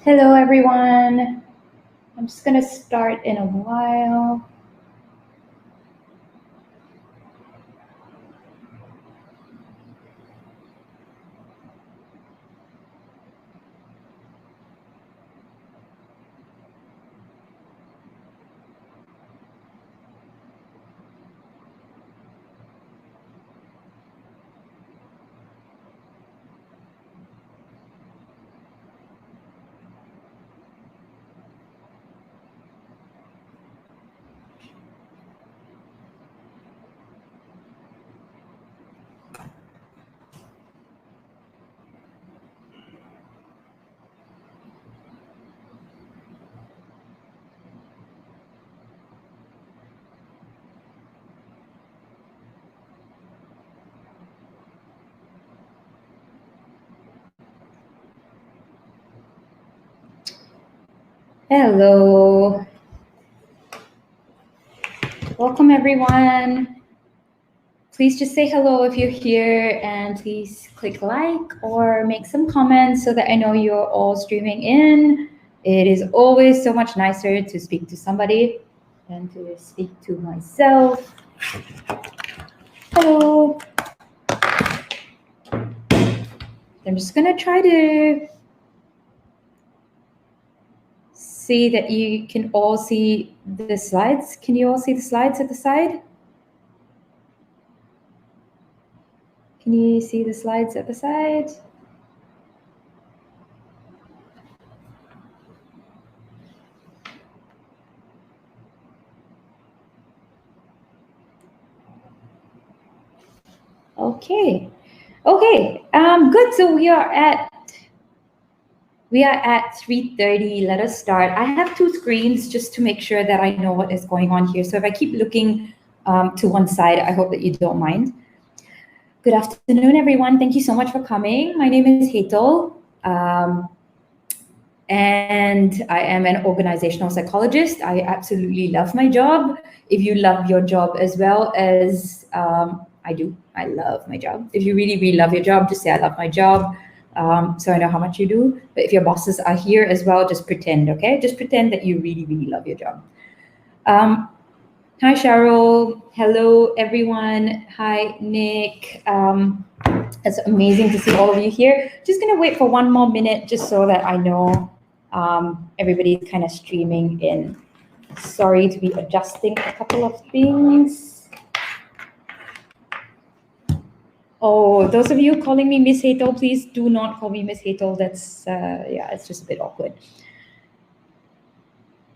Hello, everyone. I'm just going to start in a while. Hello. Welcome, everyone. Please just say hello if you're here, and please click like or make some comments so that I know you're all streaming in. It is always so much nicer to speak to somebody than to speak to myself. Hello. I'm just going to try to see that you can all see the slides. Can you all see the slides at the side? Can you see the slides at the side? Okay. Good. So we are at 3:30. Let us start. I have two screens just to make sure that I know what is going on here. So if I keep looking to one side, I hope that you don't mind. Good afternoon, everyone. Thank you so much for coming. My name is Hetal, and I am an organizational psychologist. I absolutely love my job. If you love your job as well as I do, I love my job. If you really, really love your job, just say, I love my job. So I know how much you do. But if your bosses are here as well, just pretend, okay? Just pretend that you really, really love your job. Hi, Cheryl. Hello, everyone. Hi, Nick. It's amazing to see all of you here. Just going to wait for one more minute just so that I know everybody's kind of streaming in. Sorry to be adjusting a couple of things. Oh, those of you calling me Miss Hetal, please do not call me Miss Hetal. That's, yeah, it's just a bit awkward.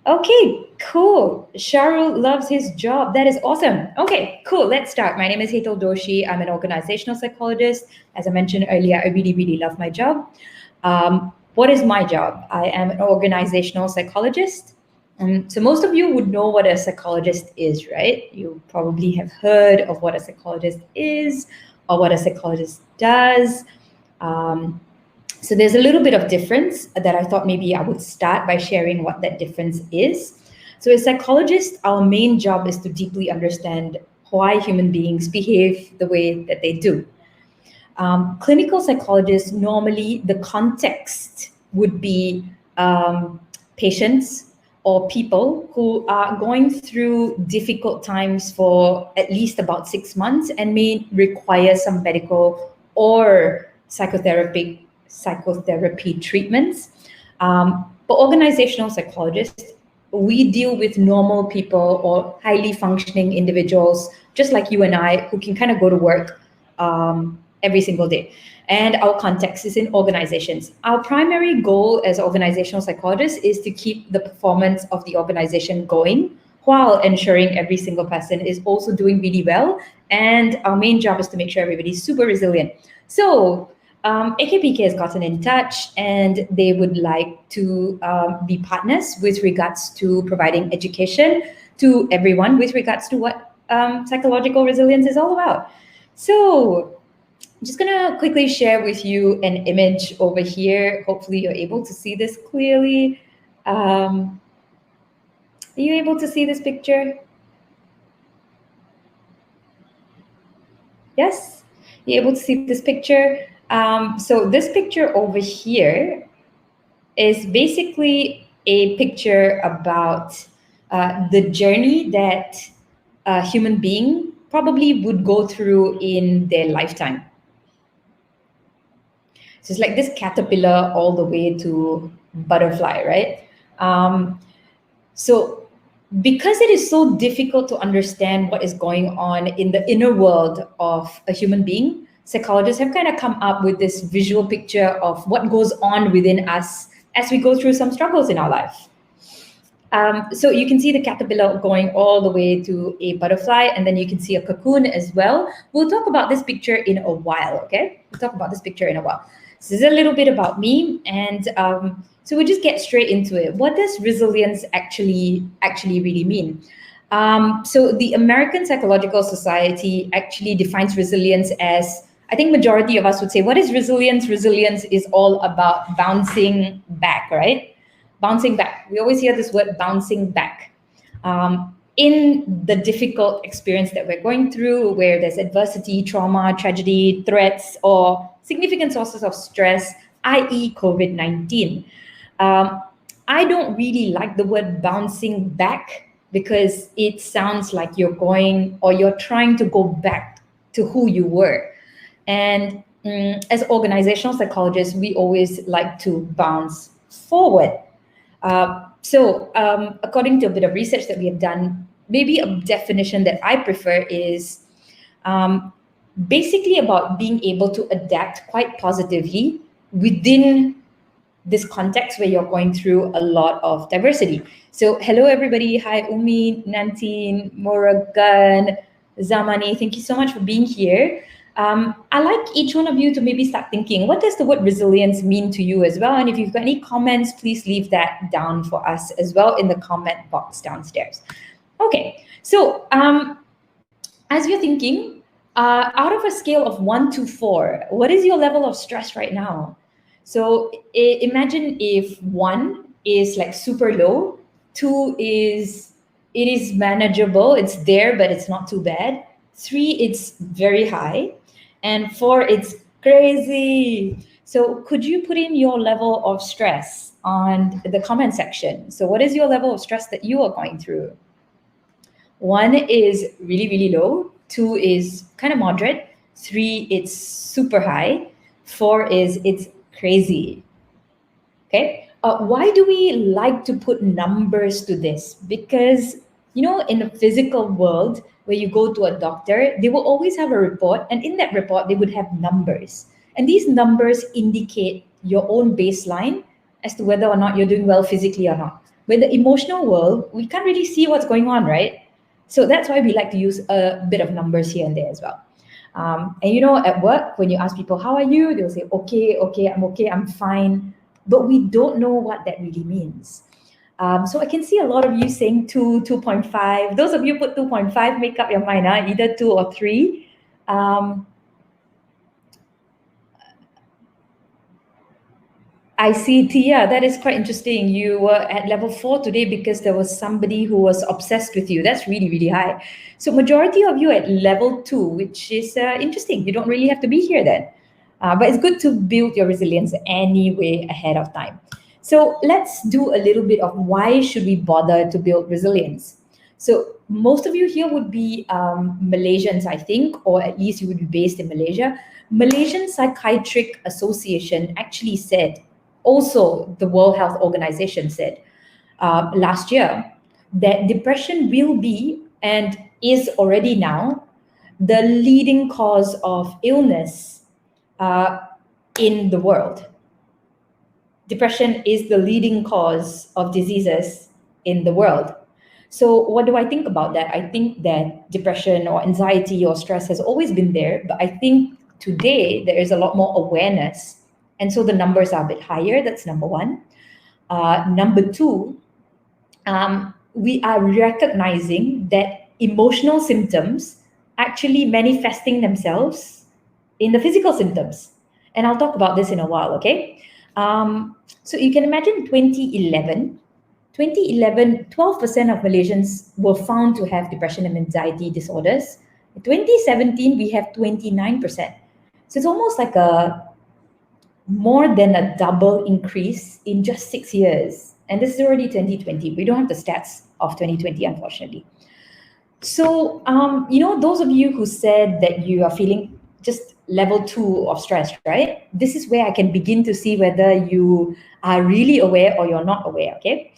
Okay, cool. Cheryl loves his job. That is awesome. Okay, cool. Let's start. My name is Hetal Doshi. I'm an organizational psychologist. As I mentioned earlier, I really, really love my job. What is my job? I am an organizational psychologist. So most of you would know what a psychologist is, right? You probably have heard of what a psychologist is or what a psychologist does. So there's a little bit of difference that I thought maybe I would start by sharing what that difference is. So as psychologists, our main job is to deeply understand why human beings behave the way that they do. Clinical psychologists, normally the context would be patients or people who are going through difficult times for at least about 6 months and may require some medical or psychotherapy treatments. But organizational psychologists, we deal with normal people or highly functioning individuals, just like you and I, who can kind of go to work every single day. And our context is in organizations. Our primary goal as organizational psychologists is to keep the performance of the organization going while ensuring every single person is also doing really well. And our main job is to make sure everybody's super resilient. So AKPK has gotten in touch and they would like to be partners with regards to providing education to everyone with regards to what psychological resilience is all about. So I'm just gonna quickly share with you an image over here. Hopefully you're able to see this clearly. Are you able to see this picture? Yes? You're able to see this picture? So this picture over here is basically a picture about the journey that a human being probably would go through in their lifetime. So it's like this caterpillar all the way to butterfly, right? So because it is so difficult to understand what is going on in the inner world of a human being, psychologists have kind of come up with this visual picture of what goes on within us as we go through some struggles in our life. So you can see the caterpillar going all the way to a butterfly, and then you can see a cocoon as well. We'll talk about this picture in a while, okay? We'll talk about this picture in a while. So this is a little bit about me, and so we'll just get straight into it. What does resilience actually really mean? So the American Psychological Society actually defines resilience as, I think majority of us would say, what is resilience? Resilience is all about bouncing back, right? Bouncing back. We always hear this word bouncing back. In the difficult experience that we're going through, where there's adversity, trauma, tragedy, threats, or significant sources of stress, i.e. COVID-19. I don't really like the word bouncing back because it sounds like you're going or you're trying to go back to who you were. And as organizational psychologists, we always like to bounce forward. So according to a bit of research that we have done, maybe a definition that I prefer is basically about being able to adapt quite positively within this context where you're going through a lot of diversity. So hello, everybody. Hi, Umi, Nantine, Morgan, Zamani. Thank you so much for being here. I like each one of you to maybe start thinking, what does the word resilience mean to you as well? And if you've got any comments, please leave that down for us as well in the comment box downstairs. Okay, so as you're thinking, out of a scale of 1 to 4, what is your level of stress right now? So imagine if 1 is like super low, 2 is, it is manageable, it's there, but it's not too bad. 3, it's very high. And 4, it's crazy. So could you put in your level of stress on the comment section? So what is your level of stress that you are going through? 1 is really, really low. 2 is kind of moderate. 3, it's super high. 4 is, it's crazy. Okay. Why do we like to put numbers to this? Because, you know, in the physical world, where you go to a doctor, they will always have a report, and in that report, they would have numbers. And these numbers indicate your own baseline as to whether or not you're doing well physically or not. With the emotional world, we can't really see what's going on, right? So that's why we like to use a bit of numbers here and there as well. And you know, at work, when you ask people, how are you? They'll say, okay, I'm fine. But we don't know what that really means. So I can see a lot of you saying 2, 2.5. Those of you put 2.5, make up your mind, either 2 or 3. I see, Tia, that is quite interesting. You were at level 4 today because there was somebody who was obsessed with you. That's really, really high. So majority of you at level 2, which is interesting. You don't really have to be here then. But it's good to build your resilience anyway ahead of time. So let's do a little bit of why should we bother to build resilience. So most of you here would be Malaysians, I think, or at least you would be based in Malaysia. Malaysian Psychiatric Association actually said, also the World Health Organization said last year that depression will be and is already now the leading cause of illness in the world. Depression is the leading cause of diseases in the world. So what do I think about that? I think that depression or anxiety or stress has always been there, but I think today there is a lot more awareness. And so the numbers are a bit higher. That's number 1. Number 2, we are recognizing that emotional symptoms actually manifesting themselves in the physical symptoms. And I'll talk about this in a while, okay? So you can imagine 2011, 12% of Malaysians were found to have depression and anxiety disorders. In 2017, we have 29%. So it's almost like a more than a double increase in just 6 years. And this is already 2020. We don't have the stats of 2020, unfortunately. So, those of you who said that you are feeling just level 2 of stress, right? This is where I can begin to see whether you are really aware or you're not aware, okay?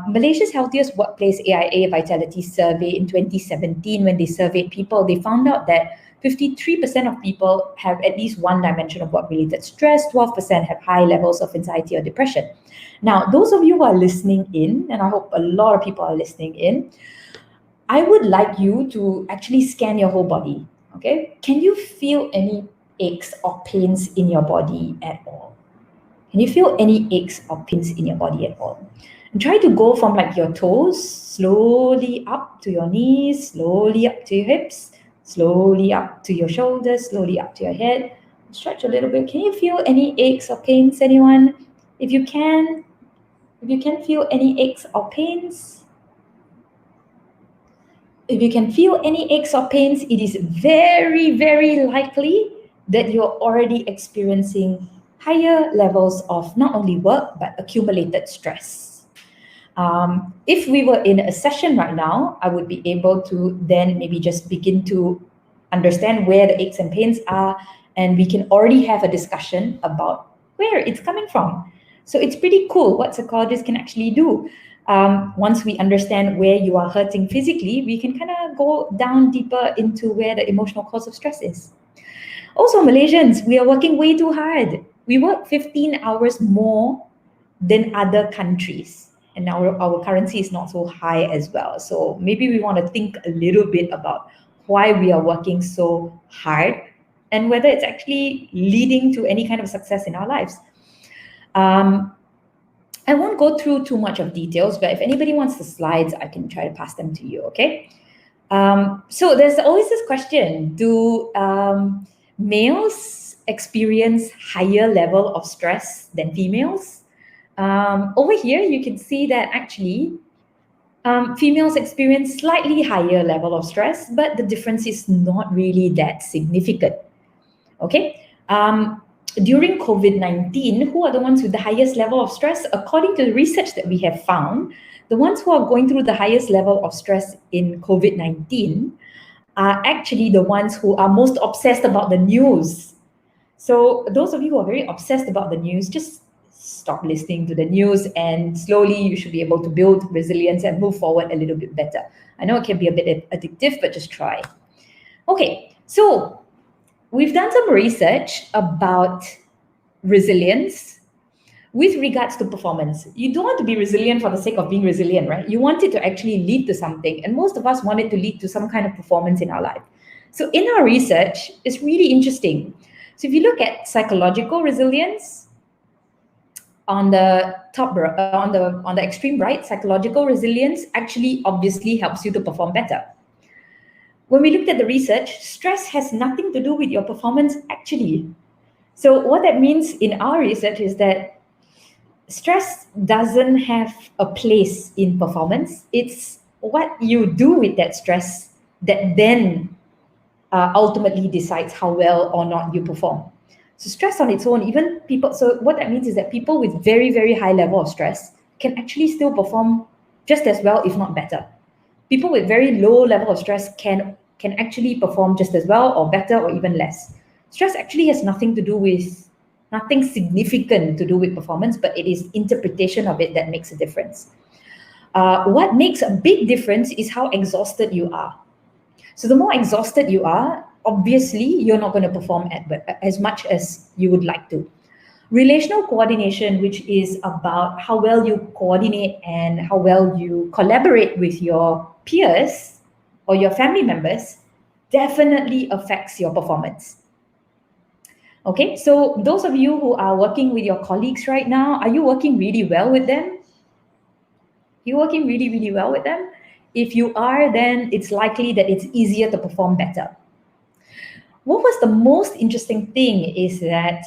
Malaysia's Healthiest Workplace AIA Vitality Survey in 2017, when they surveyed people, they found out that 53% of people have at least one dimension of work-related stress, 12% have high levels of anxiety or depression. Now, those of you who are listening in, and I hope a lot of people are listening in, I would like you to actually scan your whole body, okay? Can you feel any aches or pains in your body at all? Can you feel any aches or pains in your body at all? And try to go from like your toes, slowly up to your knees, slowly up to your hips, slowly up to your shoulders, slowly up to your head. Stretch a little bit. Can you feel any aches or pains, anyone? If you can feel any aches or pains, if you can feel any aches or pains, it is very, very likely that you're already experiencing higher levels of not only work, but accumulated stress. If we were in a session right now, I would be able to then maybe just begin to understand where the aches and pains are, and we can already have a discussion about where it's coming from. So it's pretty cool what psychologists can actually do. Once we understand where you are hurting physically, we can kind of go down deeper into where the emotional cause of stress is. Also, Malaysians, we are working way too hard. We work 15 hours more than other countries. And our currency is not so high as well. So maybe we want to think a little bit about why we are working so hard and whether it's actually leading to any kind of success in our lives. I won't go through too much of details, but if anybody wants the slides, I can try to pass them to you, okay? So there's always this question, do males experience higher level of stress than females? Over here, you can see that actually females experience slightly higher level of stress, but the difference is not really that significant, okay? During COVID-19, who are the ones with the highest level of stress? According to the research that we have found, the ones who are going through the highest level of stress in COVID-19 are actually the ones who are most obsessed about the news. So those of you who are very obsessed about the news, just stop listening to the news, and slowly you should be able to build resilience and move forward a little bit better. I know it can be a bit addictive, but just try. Okay, so we've done some research about resilience with regards to performance. You don't want to be resilient for the sake of being resilient, right? You want it to actually lead to something. And most of us want it to lead to some kind of performance in our life. So in our research, it's really interesting. So if you look at psychological resilience, on the top, on the extreme right, psychological resilience actually obviously helps you to perform better. When we looked at the research, stress has nothing to do with your performance actually. So what that means in our research is that stress doesn't have a place in performance. It's what you do with that stress that then ultimately decides how well or not you perform. So stress on its own, even people, so what that means is that people with very, very high level of stress can actually still perform just as well, if not better. People with very low level of stress can actually perform just as well or better or even less. Stress actually has nothing significant to do with performance, but it is interpretation of it that makes a difference. What makes a big difference is how exhausted you are. So the more exhausted you are, obviously you're not going to perform as much as you would like to. Relational coordination, which is about how well you coordinate and how well you collaborate with your peers or your family members, definitely affects your performance. Okay, so those of you who are working with your colleagues right now, are you working really well with them? You're working really, really well with them? If you are, then it's likely that it's easier to perform better. What was the most interesting thing is that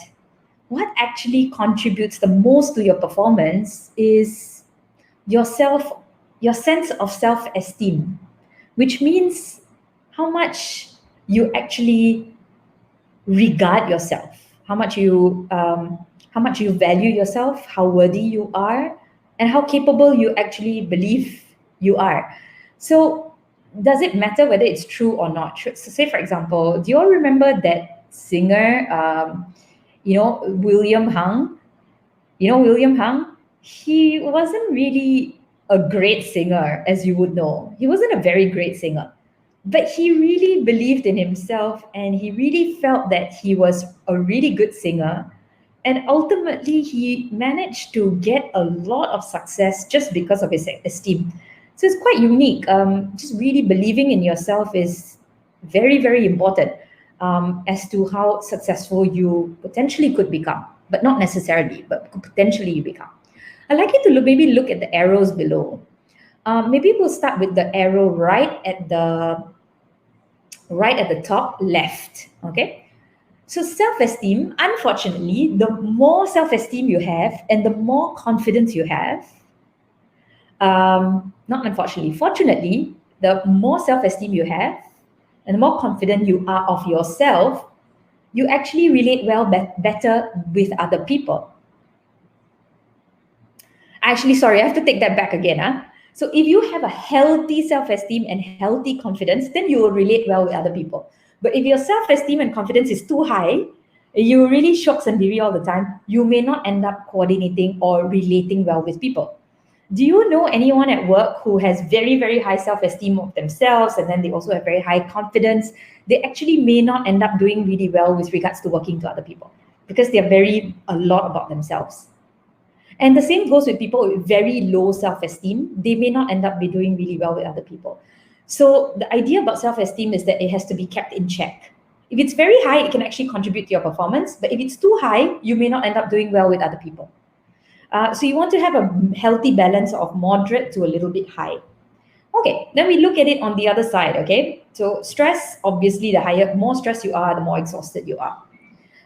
what actually contributes the most to your performance is your sense of self-esteem, which means how much you actually regard yourself, how much you how much you value yourself, how worthy you are, and how capable you actually believe you are. So does it matter whether it's true or not? So say, for example, do you all remember that singer, William Hung? William Hung? He wasn't really a great singer, as you would know. He wasn't a very great singer. But he really believed in himself and he really felt that he was a really good singer. And ultimately, he managed to get a lot of success just because of his esteem. So it's quite unique. Just really believing in yourself is very, very important as to how successful you potentially could become, but not necessarily, but potentially you become. I'd like you to maybe look at the arrows below. Maybe we'll start with the arrow right at the top left. Okay. So self-esteem, unfortunately, the more self-esteem you have and the more confidence you have, not unfortunately, fortunately, the more self-esteem you have and the more confident you are of yourself, you actually relate better with other people. Actually, sorry, I have to take that back again. So if you have a healthy self-esteem and healthy confidence, then you will relate well with other people. But if your self-esteem and confidence is too high, you really shock sendiri all the time, you may not end up coordinating or relating well with people. Do you know anyone at work who has very, very high self-esteem of themselves and then they also have very high confidence? They actually may not end up doing really well with regards to working to other people because they're a lot about themselves. And the same goes with people with very low self-esteem. They may not end up be doing really well with other people. So the idea about self-esteem is that it has to be kept in check. If it's very high, it can actually contribute to your performance. But if it's too high, you may not end up doing well with other people. So you want to have a healthy balance of moderate to a little bit high. Okay, then we look at it on the other side, okay? So stress, obviously, more stressed you are, the more exhausted you are.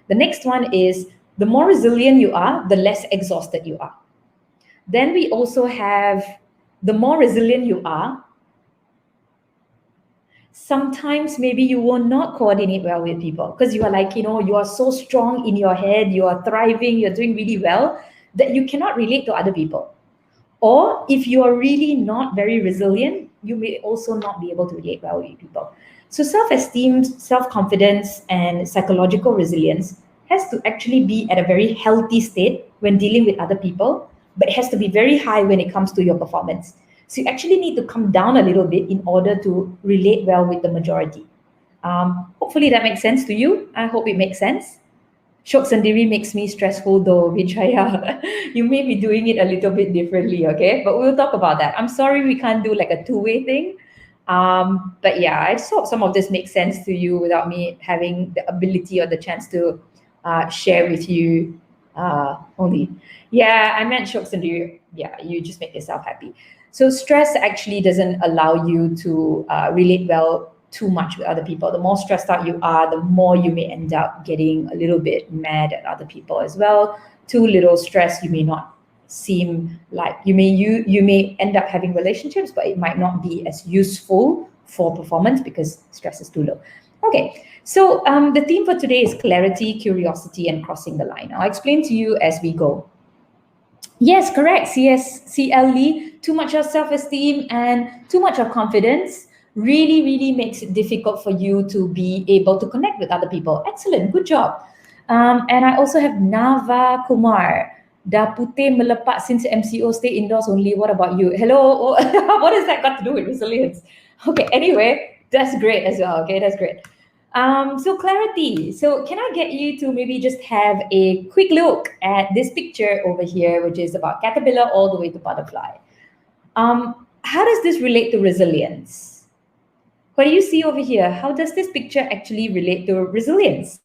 The next one is the more resilient you are, the less exhausted you are. Then we also have the more resilient you are, sometimes maybe you will not coordinate well with people because you are like, you are so strong in your head, you are thriving, you're doing really well that you cannot relate to other people. Or if you are really not very resilient, you may also not be able to relate well with people. So self-esteem, self-confidence, and psychological resilience has to actually be at a very healthy state when dealing with other people, but it has to be very high when it comes to your performance. So you actually need to come down a little bit in order to relate well with the majority. Hopefully that makes sense to you. I hope it makes sense. Shok sendiri makes me stressful though, Vijaya. You may be doing it a little bit differently, okay? But we'll talk about that. I'm sorry we can't do like a two-way thing. But yeah, I just hope some of this makes sense to you without me having the ability or the chance to share with you only. Yeah, I meant Shok sendiri. Yeah, you just make yourself happy. So stress actually doesn't allow you to relate well too much with other people. The more stressed out you are, the more you may end up getting a little bit mad at other people as well. Too little stress, you may not seem like you may end up having relationships, but it might not be as useful for performance because stress is too low. Okay, so the theme for today is clarity, curiosity, and crossing the line. I'll explain to you as we go. Yes, correct. CL Lee, too much of self-esteem and too much of confidence really, really makes it difficult for you to be able to connect with other people. Excellent, good job. And I also have Nava Kumar. Dah putih melepak since MCO stay indoors only. What about you? Hello, what has that got to do with resilience? Okay, anyway, that's great as well. Okay, that's great. So clarity. So can I get you to maybe just have a quick look at this picture over here, which is about caterpillar all the way to butterfly. How does this relate to resilience? What do you see over here? How does this picture actually relate to resilience?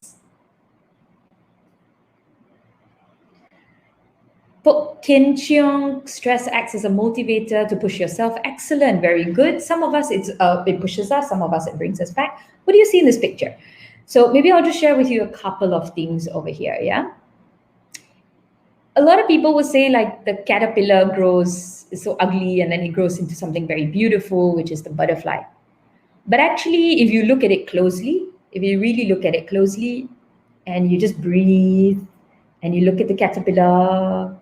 Kin Cheong, stress acts as a motivator to push yourself. Excellent, very good. Some of us, it pushes us. Some of us, it brings us back. What do you see in this picture? So maybe I'll just share with you a couple of things over here, yeah? A lot of people will say like the caterpillar is so ugly and then it grows into something very beautiful, which is the butterfly. But actually, if you look at it closely, if you really look at it closely and you just breathe and you look at the caterpillar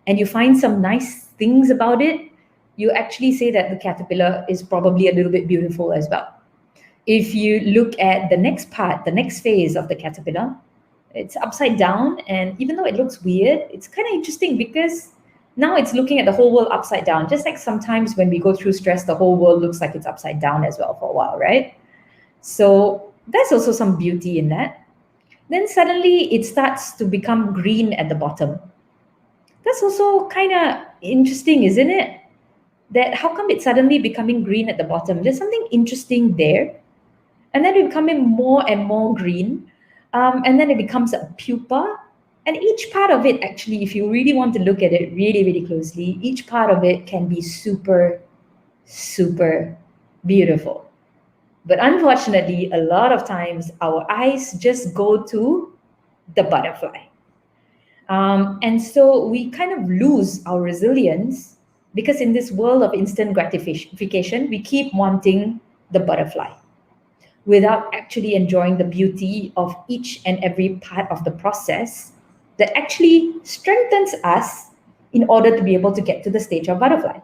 and you find some nice things about it, you actually say that the caterpillar is probably a little bit beautiful as well. If you look at the next part, the next phase of the caterpillar, it's upside down. And even though it looks weird, it's kind of interesting because now it's looking at the whole world upside down. Just like sometimes when we go through stress, the whole world looks like it's upside down as well for a while, right? So there's also some beauty in that. Then suddenly it starts to become green at the bottom. That's also kind of interesting, isn't it? That how come it's suddenly becoming green at the bottom? There's something interesting there. And then it becoming more and more green. And then it becomes a pupa. And each part of it, actually, if you really want to look at it really, really closely, each part of it can be super, super beautiful. But unfortunately, a lot of times our eyes just go to the butterfly. And so we kind of lose our resilience because in this world of instant gratification, we keep wanting the butterfly without actually enjoying the beauty of each and every part of the process that actually strengthens us in order to be able to get to the stage of butterfly.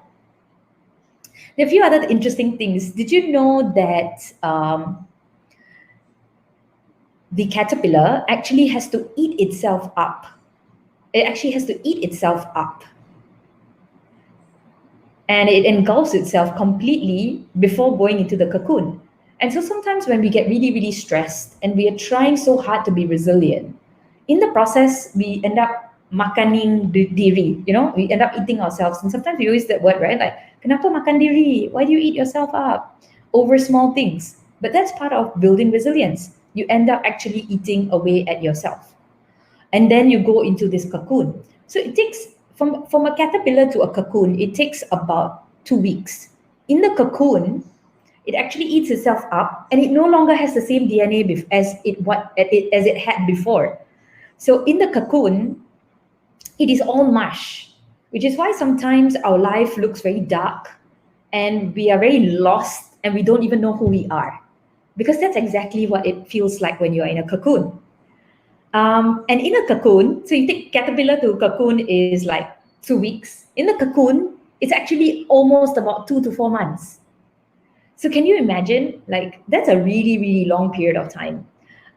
There are a few other interesting things. Did you know that the caterpillar actually has to eat itself up? It actually has to eat itself up. And it engulfs itself completely before going into the cocoon. And so sometimes when we get really, really stressed and we are trying so hard to be resilient, in the process, we end up makaning diri, we end up eating ourselves. And sometimes we use that word, right? Like, kenapa makan diri? Why do you eat yourself up over small things? But that's part of building resilience. You end up actually eating away at yourself. And then you go into this cocoon. So it takes, from a caterpillar to a cocoon, it takes about 2 weeks. In the cocoon, it actually eats itself up and it no longer has the same DNA as it had before. So in the cocoon, it is all mush, which is why sometimes our life looks very dark and we are very lost and we don't even know who we are. Because that's exactly what it feels like when you're in a cocoon. And in a cocoon, so you think caterpillar to cocoon is like 2 weeks. In the cocoon, it's actually almost about 2 to 4 months. So can you imagine, like, that's a really, really long period of time.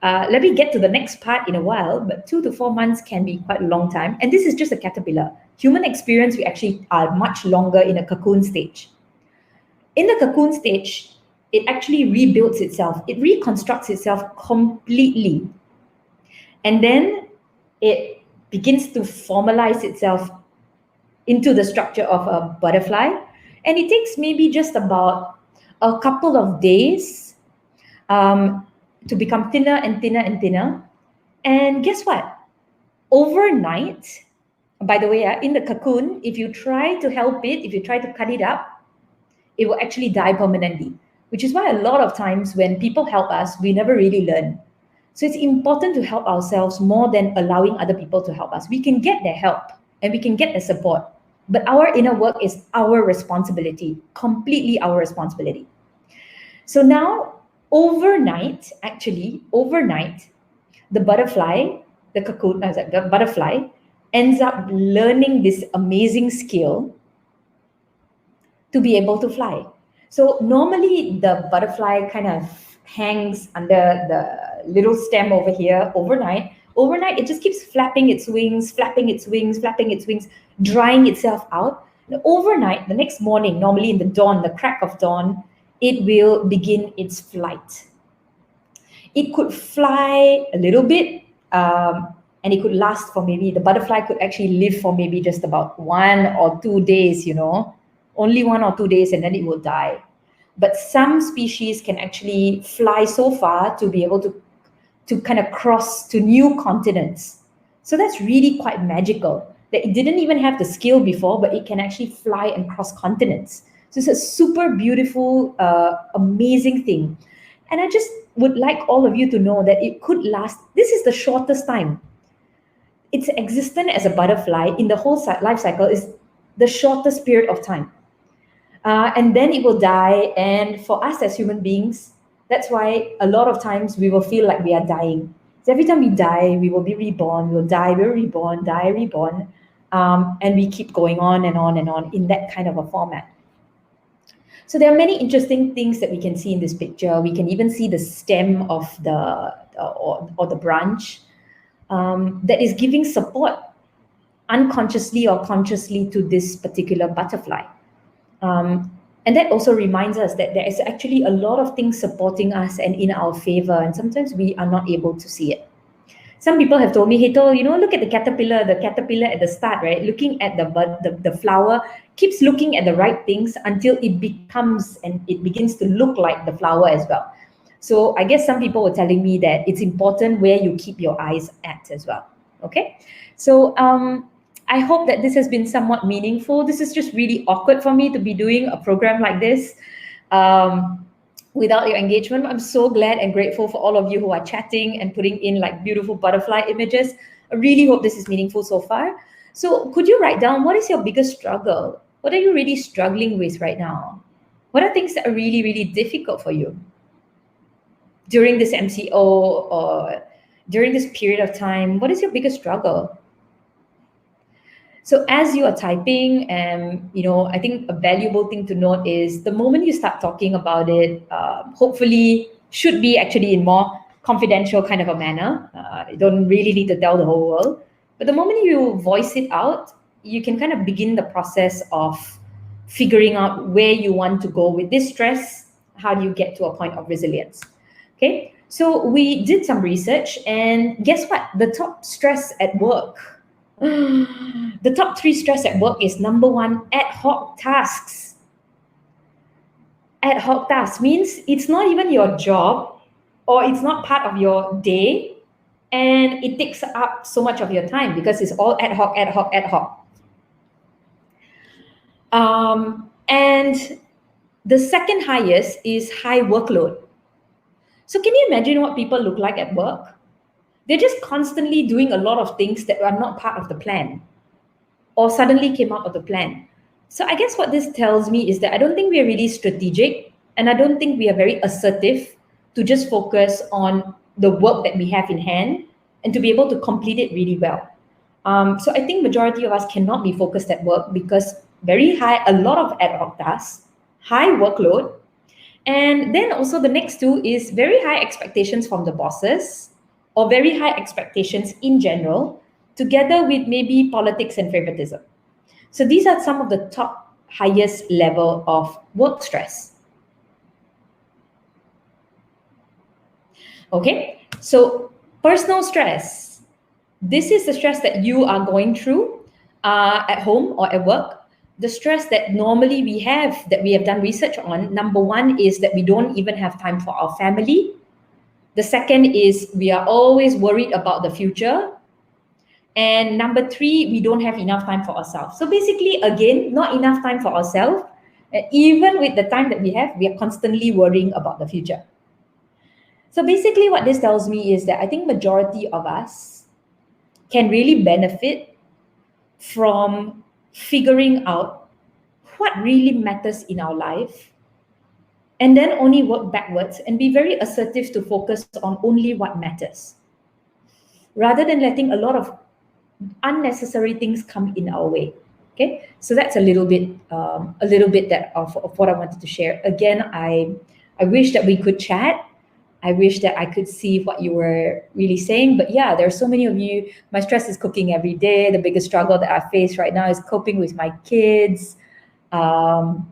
Let me get to the next part in a while, but 2 to 4 months can be quite a long time. And this is just a caterpillar. Human experience, we actually are much longer in a cocoon stage. In the cocoon stage, it actually rebuilds itself. It reconstructs itself completely. And then it begins to formalize itself into the structure of a butterfly. And it takes maybe just about a couple of days to become thinner and thinner and thinner. And guess what? Overnight, by the way, in the cocoon, if you try to help it, if you try to cut it up, it will actually die permanently, which is why a lot of times when people help us, we never really learn. So it's important to help ourselves more than allowing other people to help us. We can get their help and we can get their support, but our inner work is our responsibility, completely our responsibility. So now, overnight, the butterfly, the cocoon, the butterfly ends up learning this amazing skill to be able to fly. So normally the butterfly kind of hangs under the little stem over here overnight. Overnight, it just keeps flapping its wings, drying itself out. And overnight, the next morning, normally in the dawn, the crack of dawn, it will begin its flight. It could fly a little bit, and it could last for maybe, the butterfly could actually live for maybe just about 1 or 2 days, only 1 or 2 days, and then it will die. But some species can actually fly so far to be able to kind of cross to new continents. So that's really quite magical, that it didn't even have the skill before, but it can actually fly and cross continents. So it's a super beautiful, amazing thing. And I just would like all of you to know that it could last, this is the shortest time. Its existence as a butterfly in the whole life cycle is the shortest period of time. And then it will die. And for us as human beings, that's why a lot of times we will feel like we are dying. So every time we die, we will be reborn, we'll die, we're reborn, die, reborn. And we keep going on and on and on in that kind of a format. So there are many interesting things that we can see in this picture. We can even see the stem of or the branch that is giving support unconsciously or consciously to this particular butterfly. And that also reminds us that there is actually a lot of things supporting us and in our favor, and sometimes we are not able to see it. Some people have told me, Hetal, look at the caterpillar at the start, right? Looking at the flower, keeps looking at the right things until it becomes and it begins to look like the flower as well. So I guess some people were telling me that it's important where you keep your eyes at as well. Okay. So I hope that this has been somewhat meaningful. This is just really awkward for me to be doing a program like this without your engagement. I'm so glad and grateful for all of you who are chatting and putting in like beautiful butterfly images. I really hope this is meaningful so far. So could you write down, what is your biggest struggle? What are you really struggling with right now? What are things that are really, really difficult for you during this MCO or during this period of time? What is your biggest struggle? So as you are typing, I think a valuable thing to note is the moment you start talking about it, hopefully should be actually in more confidential kind of a manner. You don't really need to tell the whole world. But the moment you voice it out, you can kind of begin the process of figuring out where you want to go with this stress. How do you get to a point of resilience? Okay, so we did some research, and guess what? The top stress at work. The top 3 stress at work is number 1, ad hoc tasks. Ad hoc tasks means it's not even your job or it's not part of your day, and it takes up so much of your time because it's all ad hoc, ad hoc, ad hoc. And the second highest is high workload. So can you imagine what people look like at work? They're just constantly doing a lot of things that are not part of the plan or suddenly came out of the plan. So I guess what this tells me is that I don't think we are really strategic, and I don't think we are very assertive to just focus on the work that we have in hand and to be able to complete it really well. So I think majority of us cannot be focused at work because a lot of ad hoc tasks, high workload, and then also the next 2 is very high expectations from the bosses, or very high expectations in general, together with maybe politics and favoritism. So these are some of the top highest level of work stress. Okay, so personal stress. This is the stress that you are going through at home or at work. The stress that normally we have, that we have done research on, number 1 is that we don't even have time for our family. The second is we are always worried about the future. And number 3, we don't have enough time for ourselves. So basically, again, not enough time for ourselves. Even with the time that we have, we are constantly worrying about the future. So basically what this tells me is that I think majority of us can really benefit from figuring out what really matters in our life, and then only work backwards and be very assertive to focus on only what matters, rather than letting a lot of unnecessary things come in our way. Okay, so that's a little bit that of what I wanted to share. Again, I wish that we could chat. I wish that I could see what you were really saying. But yeah, there are so many of you. My stress is cooking every day. The biggest struggle that I face right now is coping with my kids. So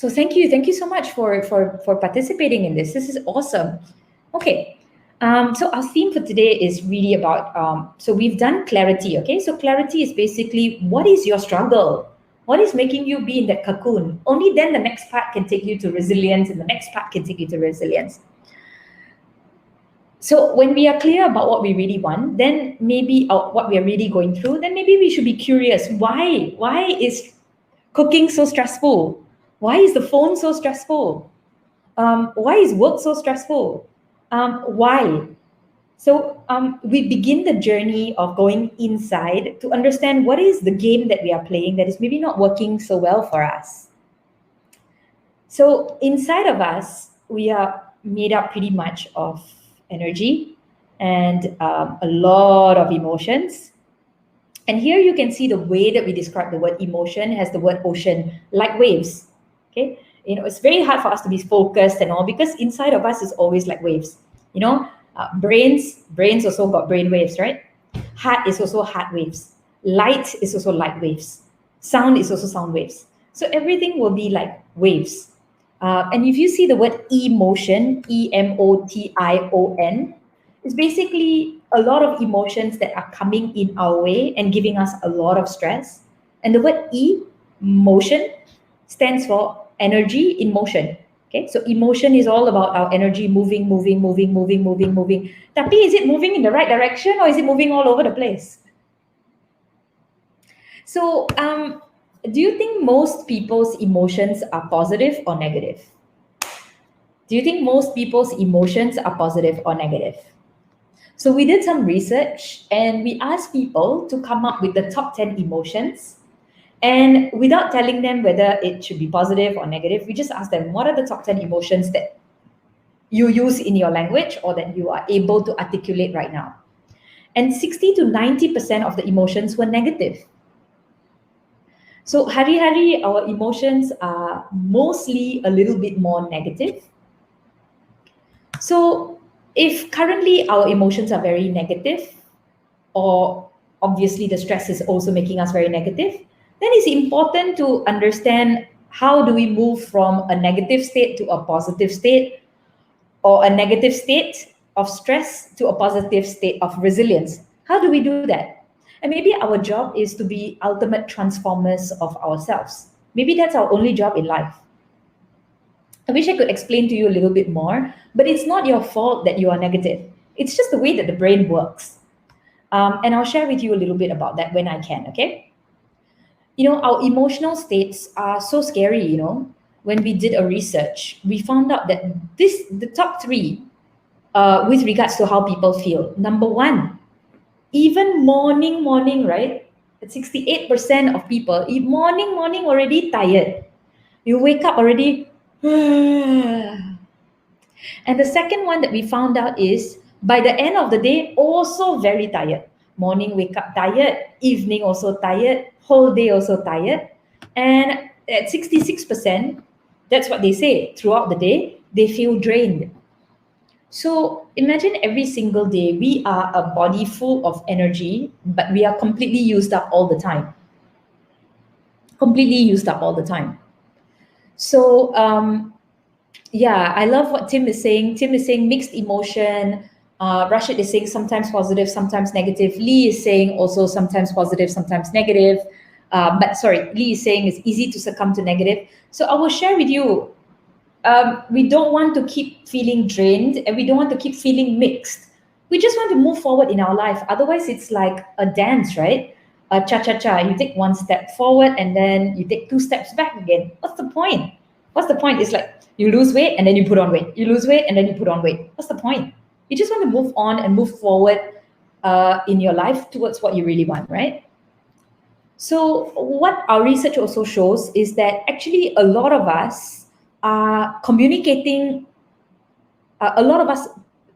thank you so much for participating in this. This is awesome. Okay, so our theme for today is really about, so we've done clarity, okay? So clarity is basically, what is your struggle? What is making you be in that cocoon? Only then the next part can take you to resilience, and the next part can take you to resilience. So when we are clear about what we really want, then maybe what we are really going through, then maybe we should be curious. Why is cooking so stressful? Why is the phone so stressful? Why is work so stressful? Why? So we begin the journey of going inside to understand what is the game that we are playing that is maybe not working so well for us. So inside of us, we are made up pretty much of energy. and a lot of emotions. And here you can see the way that we describe the word emotion has the word ocean, like waves. Okay, it's very hard for us to be focused and all because inside of us is always like waves. Brains also got brain waves, right? Heart is also heart waves. Light is also light waves. Sound is also sound waves. So everything will be like waves. And if you see the word emotion, emotion, it's basically a lot of emotions that are coming in our way and giving us a lot of stress. And the word motion stands for energy in motion. Okay, so emotion is all about our energy moving. Tapi is it moving in the right direction or is it moving all over the place? So, do you think most people's emotions are positive or negative? Do you think most people's emotions are positive or negative? So we did some research and we asked people to come up with the top 10 emotions. And without telling them whether it should be positive or negative, we just asked them, what are the top 10 emotions that you use in your language or that you are able to articulate right now? And 60 to 90% of the emotions were negative. So hari-hari, our emotions are mostly a little bit more negative. So if currently our emotions are very negative, or obviously the stress is also making us very negative, then it's important to understand how do we move from a negative state to a positive state, or a negative state of stress to a positive state of resilience. How do we do that? And maybe our job is to be ultimate transformers of ourselves. Maybe that's our only job in life. I wish I could explain to you a little bit more, but it's not your fault that you are negative. It's just the way that the brain works. And I'll share with you a little bit about that when I can, okay? Our emotional states are so scary, When we did a research, we found out that the top three, with regards to how people feel. Number one, even morning, right? 68% of people, morning already tired. You wake up already. And the second one that we found out is by the end of the day, also very tired. Morning, wake up tired. Evening, also tired. Whole day, also tired. And at 66%, that's what they say. Throughout the day, they feel drained. So imagine every single day, we are a body full of energy, but we are completely used up all the time. Completely used up all the time. So, yeah, I love what Tim is saying. Tim is saying mixed emotion. Rashid is saying sometimes positive, sometimes negative. Lee is saying also sometimes positive, sometimes negative. Lee is saying it's easy to succumb to negative. So I will share with you. We don't want to keep feeling drained and we don't want to keep feeling mixed. We just want to move forward in our life. Otherwise, it's like a dance, right? Cha-cha-cha. You take one step forward and then you take two steps back again. What's the point? What's the point? It's like you lose weight and then you put on weight. You lose weight and then you put on weight. What's the point? You just want to move on and move forward in your life towards what you really want, right? So what our research also shows is that actually a lot of us are communicating. A lot of us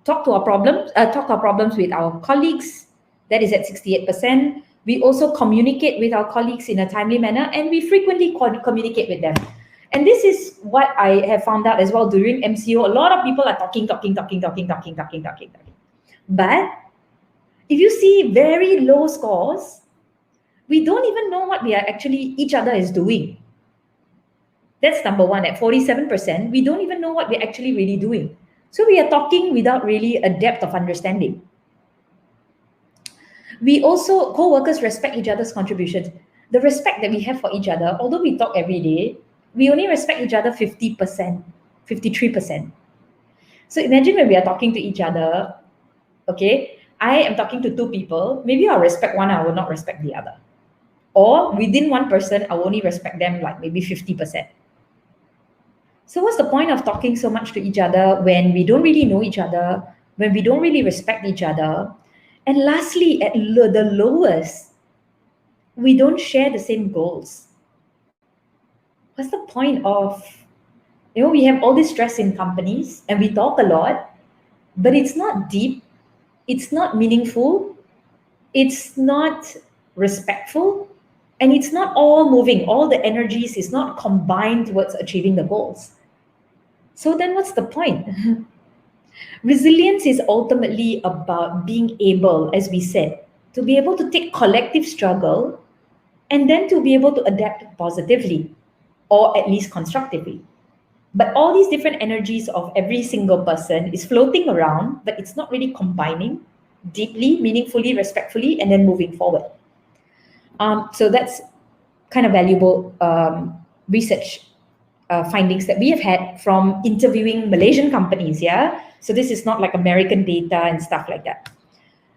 talk our problems with our colleagues. That is at 68%. We also communicate with our colleagues in a timely manner, and we frequently communicate with them. And this is what I have found out as well during MCO. A lot of people are talking. But if you see very low scores, we don't even know what each other is doing. That's number one. At 47%, we don't even know what we're actually really doing. So we are talking without really a depth of understanding. We also, co-workers respect each other's contributions. The respect that we have for each other, although we talk every day, we only respect each other 50%, 53%. So imagine when we are talking to each other, okay, I am talking to two people, maybe I'll respect one, I will not respect the other. Or within one person, I will only respect them like maybe 50%. So what's the point of talking so much to each other when we don't really know each other, when we don't really respect each other? And lastly, at the lowest, we don't share the same goals. What's the point of, we have all this stress in companies and we talk a lot, but it's not deep. it's not meaningful, it's not respectful, and it's not all moving. All the energies is not combined towards achieving the goals. So then what's the point? Resilience is ultimately about being able, as we said, to be able to take collective struggle and then to be able to adapt positively or at least constructively. But all these different energies of every single person is floating around, but it's not really combining deeply, meaningfully, respectfully, and then moving forward. So that's kind of valuable research findings that we have had from interviewing Malaysian companies. Yeah. So this is not like American data and stuff like that.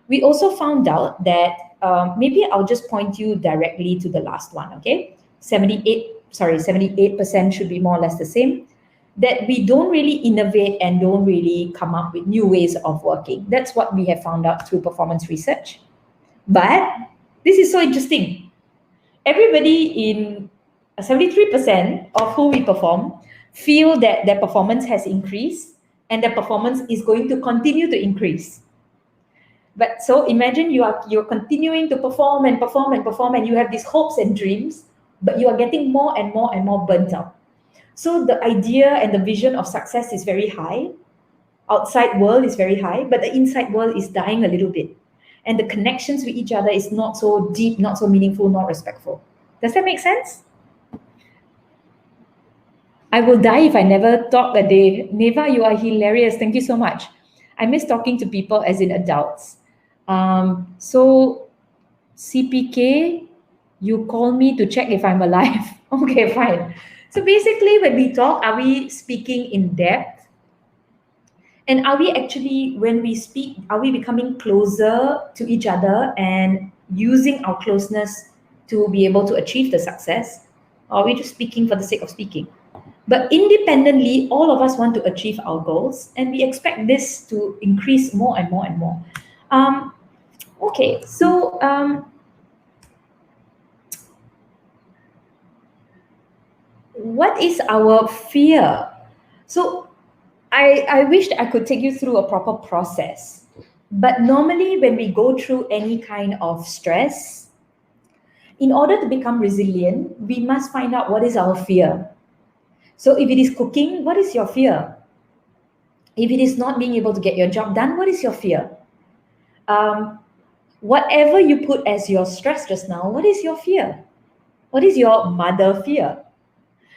We also found out that maybe I'll just point you directly to the last one. Okay. 78% should be more or less the same. That we don't really innovate and don't really come up with new ways of working. That's what we have found out through performance research. But this is so interesting. Everybody in 73% of who we perform feel that their performance has increased and their performance is going to continue to increase. But so imagine you're continuing to perform and perform and perform, and you have these hopes and dreams, but you are getting more and more and more burnt out. So the idea and the vision of success is very high. Outside world is very high, but the inside world is dying a little bit. And the connections with each other is not so deep, not so meaningful, not respectful. Does that make sense? I will die if I never talk a day. Neva, you are hilarious. Thank you so much. I miss talking to people as in adults. So CPK, you call me to check if I'm alive. Okay, fine. So basically when we talk, are we speaking in depth? And are we actually, when we speak, are we becoming closer to each other and using our closeness to be able to achieve the success? Or are we just speaking for the sake of speaking? But independently, all of us want to achieve our goals, and we expect this to increase more and more and more. Okay, so what is our fear? So I wished I could take you through a proper process. But normally when we go through any kind of stress, in order to become resilient, we must find out what is our fear. So if it is cooking, what is your fear? If it is not being able to get your job done, what is your fear? Whatever you put as your stress just now, what is your fear? What is your mother fear?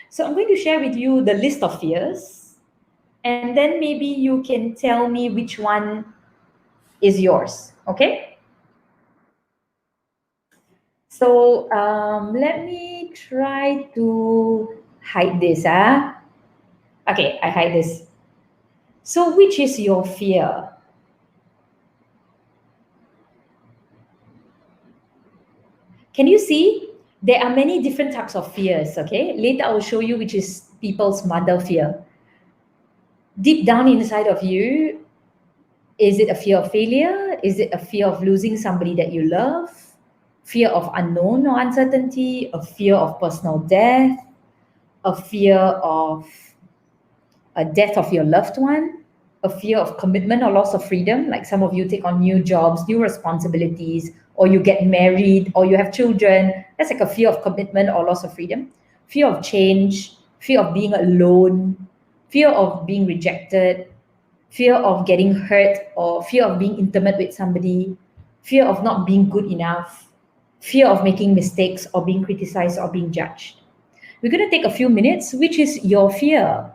So I'm going to share with you the list of fears, and then maybe you can tell me which one is yours, okay? So let me try to hide this. Okay, I hide this. So which is your fear? Can you see? There are many different types of fears, okay? Later I will show you which is people's mother fear. Deep down inside of you, is it a fear of failure? Is it a fear of losing somebody that you love? Fear of unknown or uncertainty? A fear of personal death? A fear of a death of your loved one? A fear of commitment or loss of freedom? Like some of you take on new jobs, new responsibilities, or you get married, or you have children. That's like a fear of commitment or loss of freedom. Fear of change, fear of being alone, fear of being rejected, fear of getting hurt, or fear of being intimate with somebody, fear of not being good enough, fear of making mistakes or being criticized or being judged. We're going to take a few minutes. Which is your fear?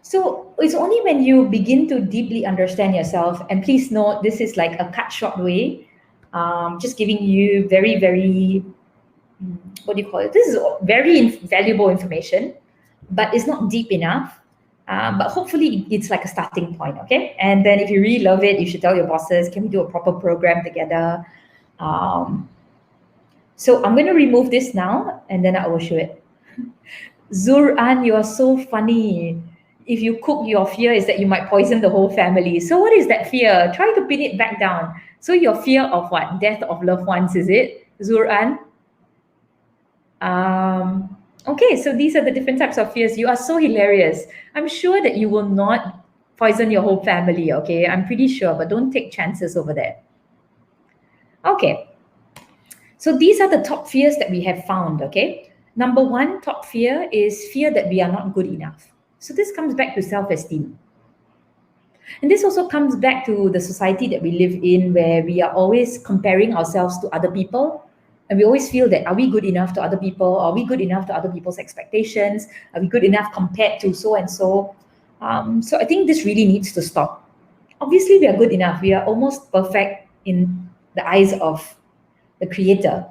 So it's only when you begin to deeply understand yourself, and please note, this is like a cut short way, just giving you very, very, what do you call it? This is very valuable information, but it's not deep enough. But hopefully it's like a starting point, okay? And then if you really love it, you should tell your bosses, can we do a proper program together? So I'm going to remove this now, and then I will show it. Zuran, you are so funny. If you cook, your fear is that you might poison the whole family. So what is that fear? Try to pin it back down. So your fear of what? Death of loved ones, is it, Zuran? Okay, so these are the different types of fears. You are so hilarious. I'm sure that you will not poison your whole family, okay? I'm pretty sure, but don't take chances over there. Okay, so these are the top fears that we have found, okay? Number one top fear is fear that we are not good enough. So this comes back to self-esteem. And this also comes back to the society that we live in, where we are always comparing ourselves to other people. And we always feel that, are we good enough to other people? Are we good enough to other people's expectations? Are we good enough compared to so and so? So I think this really needs to stop. Obviously, we are good enough. We are almost perfect in the eyes of the Creator.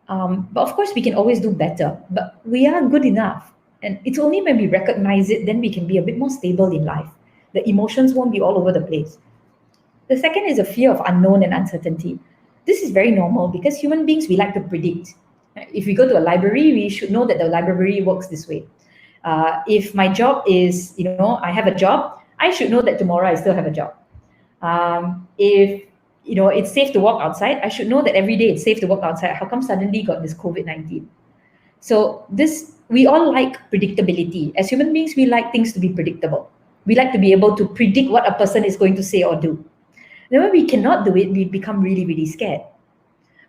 But of course, we can always do better. But we are good enough. And it's only when we recognize it, then we can be a bit more stable in life. The emotions won't be all over the place. The second is a fear of unknown and uncertainty. This is very normal because human beings, we like to predict. If we go to a library, we should know that the library works this way. If my job is, I have a job, I should know that tomorrow I still have a job. If it's safe to walk outside, I should know that every day it's safe to walk outside. How come suddenly got this COVID-19? So we all like predictability. As human beings, we like things to be predictable. We like to be able to predict what a person is going to say or do. Then when we cannot do it, we become really, really scared.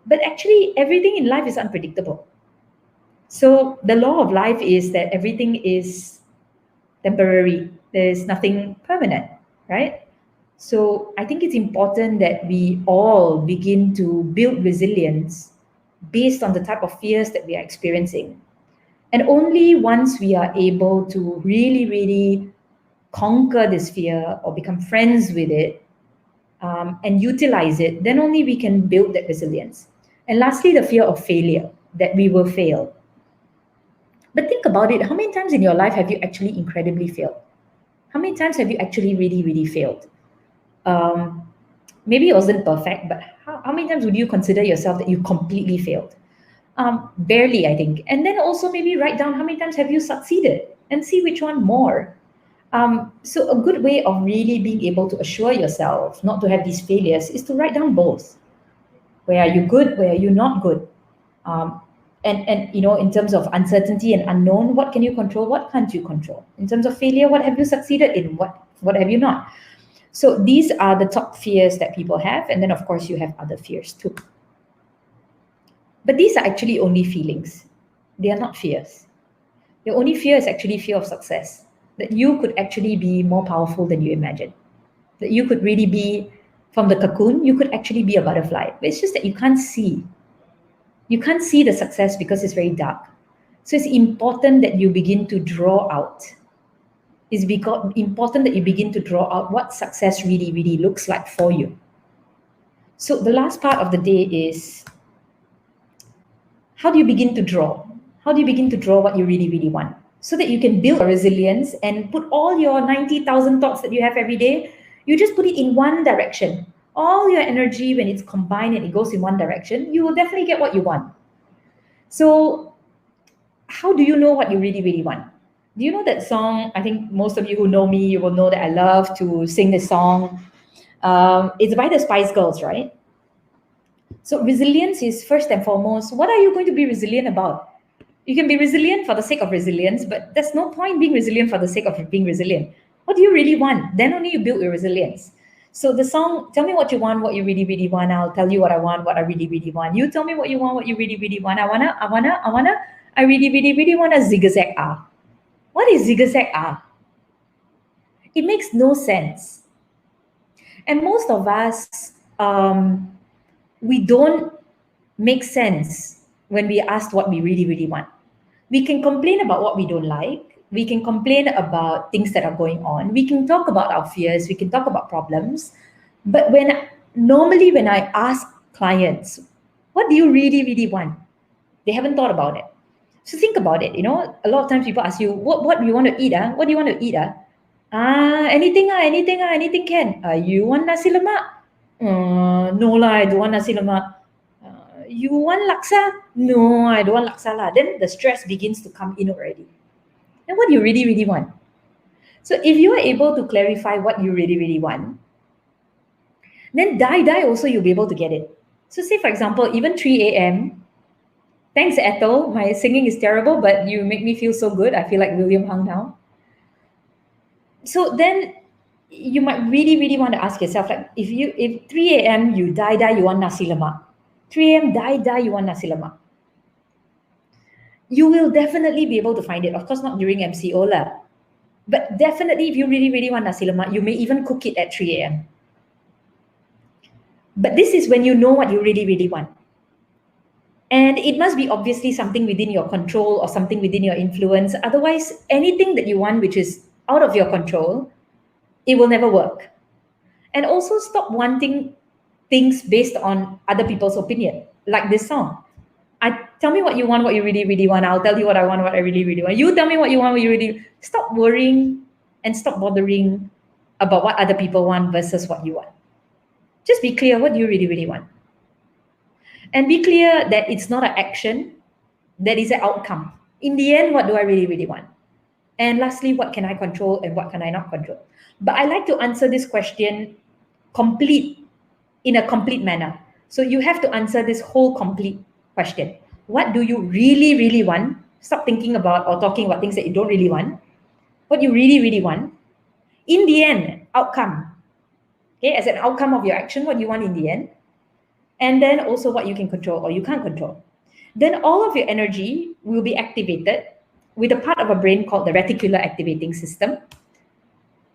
But actually, everything in life is unpredictable. So the law of life is that everything is temporary. There's nothing permanent, right? So I think it's important that we all begin to build resilience based on the type of fears that we are experiencing. And only once we are able to really, really conquer this fear or become friends with it, and utilize it, then only we can build that resilience. And lastly, the fear of failure, that we will fail. But think about it, how many times in your life have you actually incredibly failed? How many times have you actually really, really failed? Maybe it wasn't perfect, but how many times would you consider yourself that you completely failed? Barely, I think. And then also maybe write down how many times have you succeeded and see which one more. So a good way of really being able to assure yourself not to have these failures is to write down both. Where are you good? Where are you not good? And in terms of uncertainty and unknown, what can you control? What can't you control? In terms of failure, what have you succeeded in? What have you not? So these are the top fears that people have, and then of course you have other fears too. But these are actually only feelings. They are not fears. Your only fear is actually fear of success. That you could actually be more powerful than you imagine. That you could really be from the cocoon, you could actually be a butterfly. But it's just that you can't see. You can't see the success because it's very dark. So it's important that you begin to draw out. It's important that you begin to draw out what success really, really looks like for you. So the last part of the day is, how do you begin to draw? How do you begin to draw what you really, really want? So that you can build a resilience and put all your 90,000 thoughts that you have every day, you just put it in one direction. All your energy, when it's combined and it goes in one direction, you will definitely get what you want. So how do you know what you really, really want? Do you know that song? I think most of you who know me, you will know that I love to sing this song. It's by the Spice Girls, right? So resilience is first and foremost, what are you going to be resilient about? You can be resilient for the sake of resilience, but there's no point being resilient for the sake of being resilient. What do you really want? Then only you build your resilience. So the song, tell me what you want, what you really, really want. I'll tell you what I want, what I really, really want. You tell me what you want, what you really, really want. I really, really, really want a zigzag R. What is zigzag R? It makes no sense. And most of us, we don't make sense when we ask what we really, really want. We can complain about what we don't like. We can complain about things that are going on. We can talk about our fears. We can talk about problems. But normally when I ask clients, what do you really, really want? They haven't thought about it. So think about it. A lot of times people ask you, what do you want to eat? What do you want to eat? Anything can. You want nasi lemak? No lah, I don't want nasi lemak. You want laksa? No, I don't want laksa lah. Then the stress begins to come in already. And what do you really, really want? So if you are able to clarify what you really, really want, then die also you'll be able to get it. So say for example, even 3 a.m., Thanks, Ethel. My singing is terrible, but you make me feel so good. I feel like William Hung now. So then you might really, really want to ask yourself, like, if 3 a.m. you die, you want nasi lemak. 3 a.m. die, you want nasi lemak. You will definitely be able to find it. Of course, not during MCO lah. But definitely, if you really, really want nasi lemak, you may even cook it at 3 a.m. But this is when you know what you really, really want. And it must be obviously something within your control or something within your influence. Otherwise, anything that you want which is out of your control, it will never work. And also stop wanting things based on other people's opinion, like this song. Tell me what you want, what you really, really want. I'll tell you what I want, what I really, really want. You tell me what you want, what you really. Stop worrying and stop bothering about what other people want versus what you want. Just be clear what you really, really want. And be clear that it's not an action, that is an outcome. In the end, what do I really, really want? And lastly, what can I control and what can I not control? But I like to answer this question in a complete manner. So you have to answer this whole complete question. What do you really, really want? Stop thinking about or talking about things that you don't really want. What you really, really want. In the end, outcome. Okay, as an outcome of your action, what you want in the end. And then also what you can control or you can't control. Then all of your energy will be activated with a part of a brain called the reticular activating system.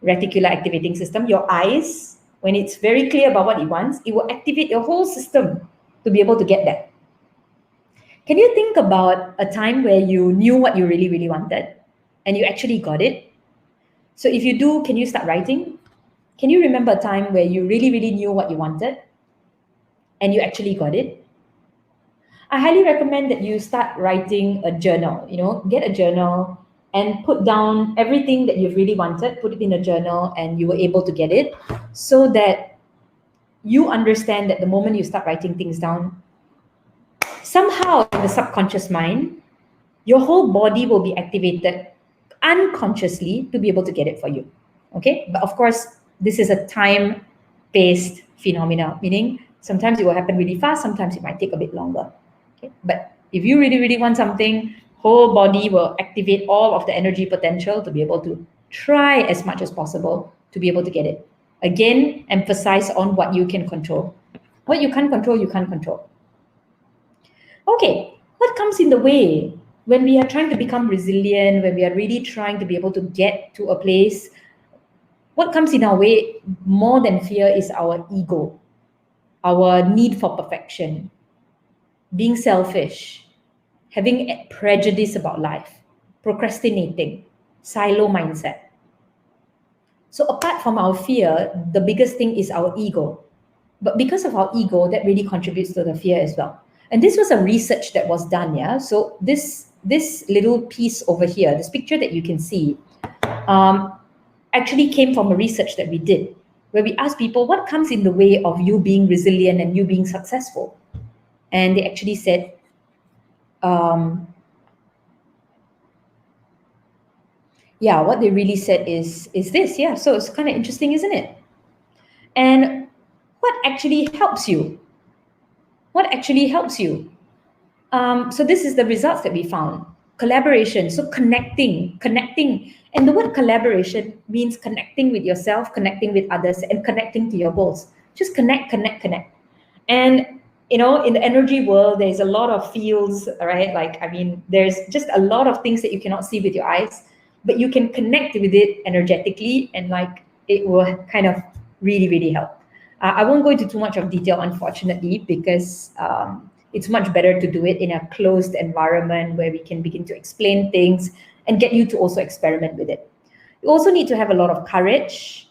Reticular activating system, your eyes, when it's very clear about what it wants, it will activate your whole system to be able to get that. Can you think about a time where you knew what you really, really wanted and you actually got it? So if you do, can you start writing? Can you remember a time where you really, really knew what you wanted and you actually got it? I highly recommend that you start writing a journal, get a journal and put down everything that you've really wanted, put it in a journal and you were able to get it so that you understand that the moment you start writing things down, somehow in the subconscious mind, your whole body will be activated unconsciously to be able to get it for you. Okay, but of course, this is a time-based phenomena, meaning sometimes it will happen really fast, sometimes it might take a bit longer. Okay, but if you really, really want something, whole body will activate all of the energy potential to be able to try as much as possible to be able to get it. Again, emphasize on what you can control. What you can't control, you can't control. Okay, what comes in the way when we are trying to become resilient, when we are really trying to be able to get to a place? What comes in our way more than fear is our ego, our need for perfection, being selfish, having a prejudice about life, procrastinating, silo mindset. So apart from our fear, the biggest thing is our ego. But because of our ego, that really contributes to the fear as well. And this was a research that was done, yeah? So this little piece over here, this picture that you can see, actually came from a research that we did, where we asked people, what comes in the way of you being resilient and you being successful? And they actually said, what they really said is this, yeah. So it's kind of interesting, isn't it? And what actually helps you? What actually helps you? So this is the results that we found. Collaboration, so connecting. And the word collaboration means connecting with yourself, connecting with others, and connecting to your goals. Just connect. And, in the energy world, there's a lot of fields, right? There's just a lot of things that you cannot see with your eyes, but you can connect with it energetically and it will kind of really, really help. I won't go into too much of detail, unfortunately, because it's much better to do it in a closed environment where we can begin to explain things and get you to also experiment with it. You also need to have a lot of courage,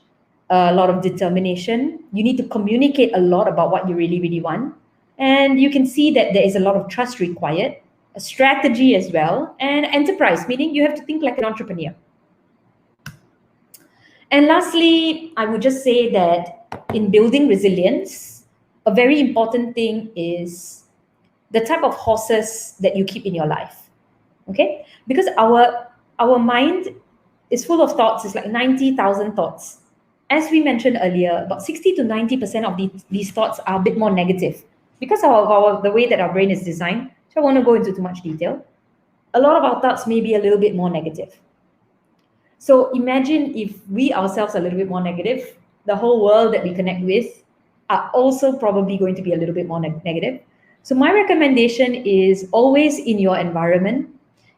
a lot of determination. You need to communicate a lot about what you really, really want. And you can see that there is a lot of trust required, a strategy as well, and enterprise, meaning you have to think like an entrepreneur. And lastly, I would just say that in building resilience, a very important thing is the type of horses that you keep in your life, okay? Because our mind is full of thoughts. It's like 90,000 thoughts. As we mentioned earlier, about 60 to 90% of these thoughts are a bit more negative. because of the way that our brain is designed, so I won't go into too much detail, a lot of our thoughts may be a little bit more negative. So imagine if we ourselves are a little bit more negative, the whole world that we connect with are also probably going to be a little bit more negative. So my recommendation is always in your environment.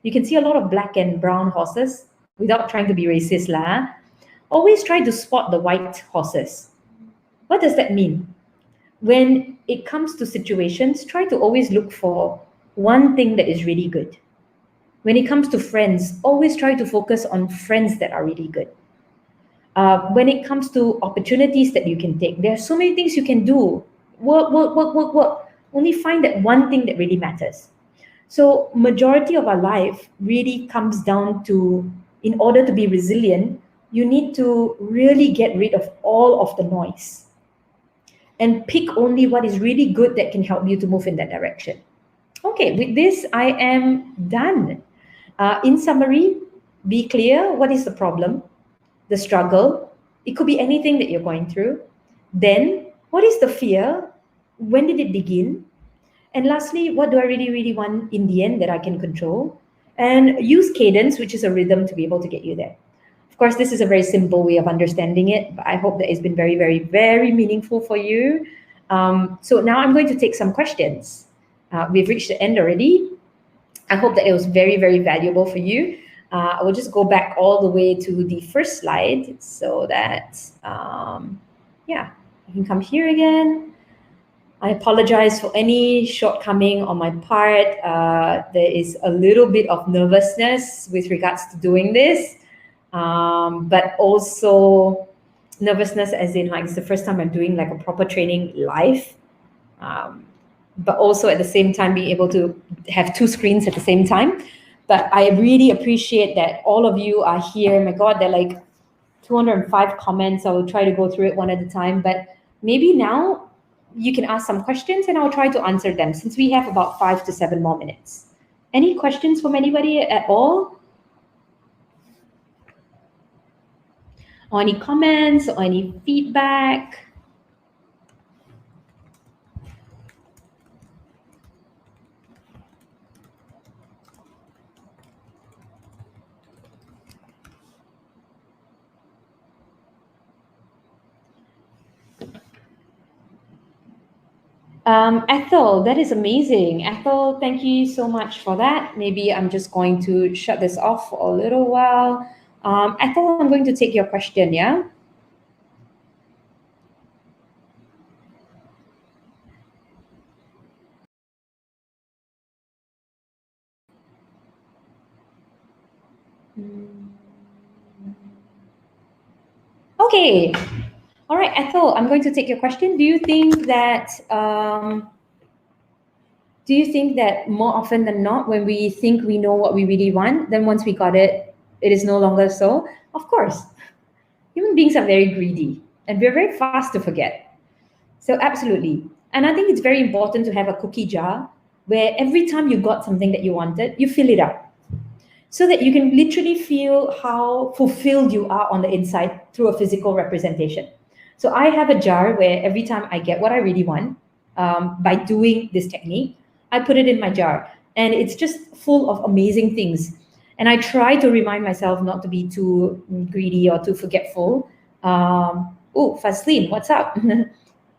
You can see a lot of black and brown horses, without trying to be racist lah. Always try to spot the white horses. What does that mean? When it comes to situations, try to always look for one thing that is really good. When it comes to friends, always try to focus on friends that are really good. When it comes to opportunities that you can take, there are so many things you can do. Work. Only find that one thing that really matters. So majority of our life really comes down to, in order to be resilient, you need to really get rid of all of the noise and pick only what is really good that can help you to move in that direction. Okay, with this, I am done. In summary, be clear, what is the problem, the struggle? It could be anything that you're going through. Then, what is the fear? When did it begin? And lastly, what do I really, really want in the end that I can control? And use cadence, which is a rhythm, to be able to get you there. Of course, this is a very simple way of understanding it, but I hope that it's been very, very, very meaningful for you. So now I'm going to take some questions. We've reached the end already. I hope that it was very, very valuable for you. I will just go back all the way to the first slide so that, yeah, you can come here again. I apologize for any shortcoming on my part. There is a little bit of nervousness with regards to doing this, but also nervousness as in like it's the first time I'm doing like a proper training live. But also at the same time being able to have two screens at the same time. But I really appreciate that all of you are here. My God, there are like 205 comments. I will try to go through it one at a time. But maybe now you can ask some questions and I'll try to answer them since we have about 5 to 7 more minutes. Any questions from anybody at all? Or any comments or any feedback? Ethel, that is amazing. Ethel, thank you so much for that. Maybe I'm just going to shut this off for a little while. Ethel, I'm going to take your question, yeah? Okay. All right, Ethel, I'm going to take your question. Do you think that more often than not, when we think we know what we really want, then once we got it, it is no longer so? Of course. Human beings are very greedy and we're very fast to forget. So absolutely. And I think it's very important to have a cookie jar where every time you got something that you wanted, you fill it up so that you can literally feel how fulfilled you are on the inside through a physical representation. So I have a jar where every time I get what I really want, by doing this technique, I put it in my jar and it's just full of amazing things. And I try to remind myself not to be too greedy or too forgetful. Oh, Faslin, what's up?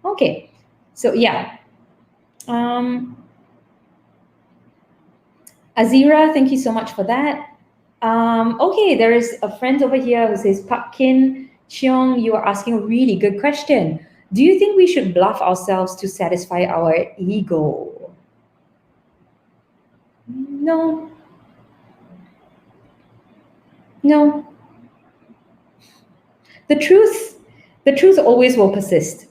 Okay, so yeah. Azira, thank you so much for that. Okay, there is a friend over here who says, Pakkin Cheong, you are asking a really good question. Do you think we should bluff ourselves to satisfy our ego? No. No. The truth always will persist.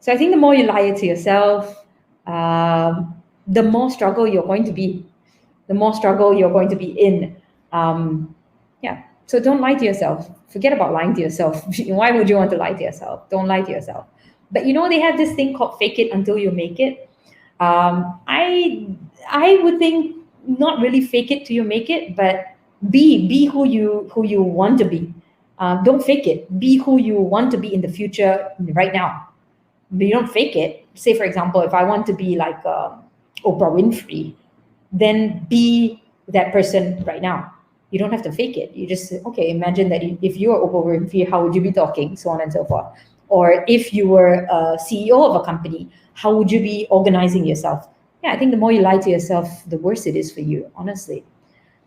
So I think the more you lie to yourself, the more struggle you're going to be. The more struggle you're going to be in. Yeah. So don't lie to yourself. Forget about lying to yourself. Why would you want to lie to yourself? Don't lie to yourself. But you know, they have this thing called fake it until you make it. I would think not really fake it till you make it, but be who you want to be. Don't fake it. Be who you want to be in the future right now. But you don't fake it. say, for example, if I want to be like Oprah Winfrey, then be that person right now. You don't have to fake it. You just say, okay, imagine that if you were Oprah Winfrey, how would you be talking, so on and so forth. Or if you were a CEO of a company, how would you be organizing yourself? Yeah, I think the more you lie to yourself, the worse it is for you, honestly.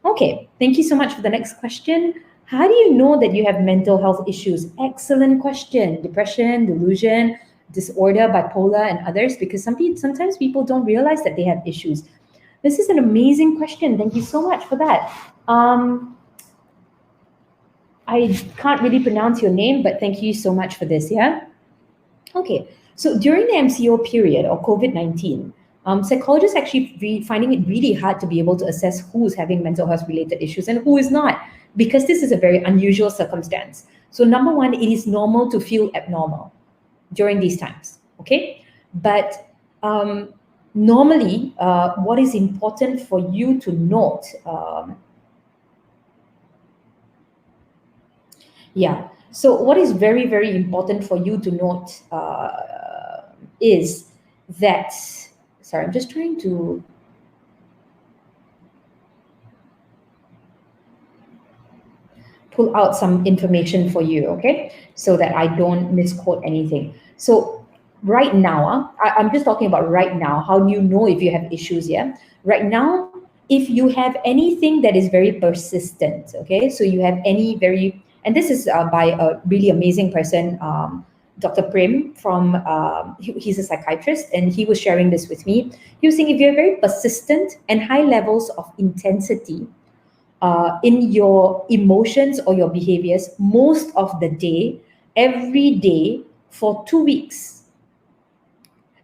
Okay, thank you so much for the next question. How do you know that you have mental health issues? Excellent question. Depression, delusion, disorder, bipolar, and others, because sometimes people don't realize that they have issues. This is an amazing question. Thank you so much for that. I can't really pronounce your name, but thank you so much for this, yeah? Okay, so during the MCO period or COVID-19, psychologists actually finding it really hard to be able to assess who is having mental health related issues and who is not, because this is a very unusual circumstance. So number one, it is normal to feel abnormal during these times, okay? But normally, what is important for you to note, so what is very, very important for you to note is that, sorry, I'm just trying to pull out some information for you, okay? So that I don't misquote anything. So right now, I'm just talking about right now, how do you know if you have issues, yeah? Right now, if you have anything that is very persistent, okay? So you have any very, and this is by a really amazing person, Dr. Prim from, he's a psychiatrist, and he was sharing this with me. He was saying if you have very persistent and high levels of intensity in your emotions or your behaviors most of the day, every day for 2 weeks,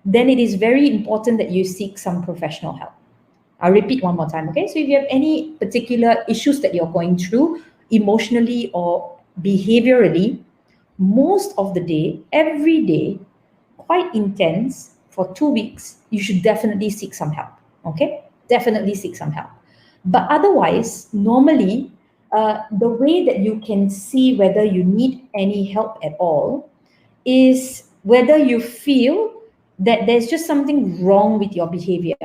then it is very important that you seek some professional help. I'll repeat one more time, okay? So if you have any particular issues that you're going through emotionally or behaviorally, most of the day, every day, quite intense for 2 weeks, you should definitely seek some help, okay? Definitely seek some help. But otherwise, normally, the way that you can see whether you need any help at all is whether you feel that there's just something wrong with your behavior,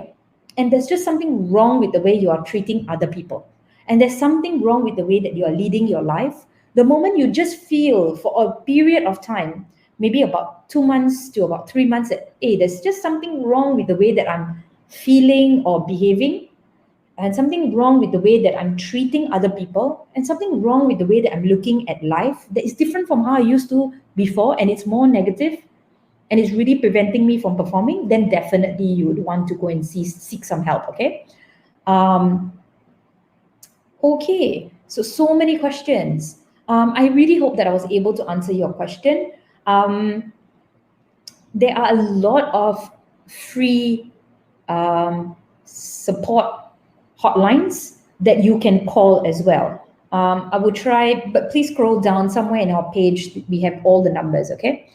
and there's just something wrong with the way you are treating other people, and there's something wrong with the way that you are leading your life. The moment you just feel for a period of time, maybe about 2 months to about 3 months, that, hey, there's just something wrong with the way that I'm feeling or behaving, and something wrong with the way that I'm treating other people, and something wrong with the way that I'm looking at life that is different from how I used to before, and it's more negative, and it's really preventing me from performing, then definitely you would want to go and seek some help, okay? Okay, so many questions. I really hope that I was able to answer your question. There are a lot of free support hotlines that you can call as well. I will try, but please scroll down somewhere in our page. We have all the numbers, okay?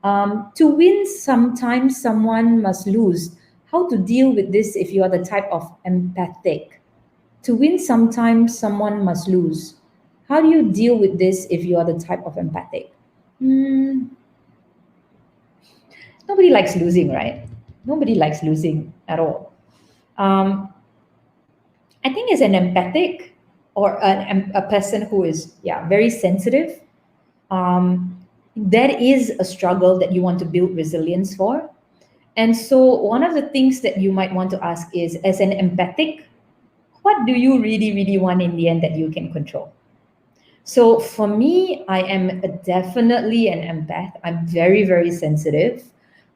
To win, sometimes someone must lose. How to deal with this if you are the type of empathic? To win, sometimes someone must lose. How do you deal with this if you are the type of empathic? Nobody likes losing, right? Nobody likes losing at all. I think as an empathic or a person who is, very sensitive, that is a struggle that you want to build resilience for. And so one of the things that you might want to ask is, as an empathic, what do you really, really want in the end that you can control? So for me, I am definitely an empath. I'm very, very sensitive.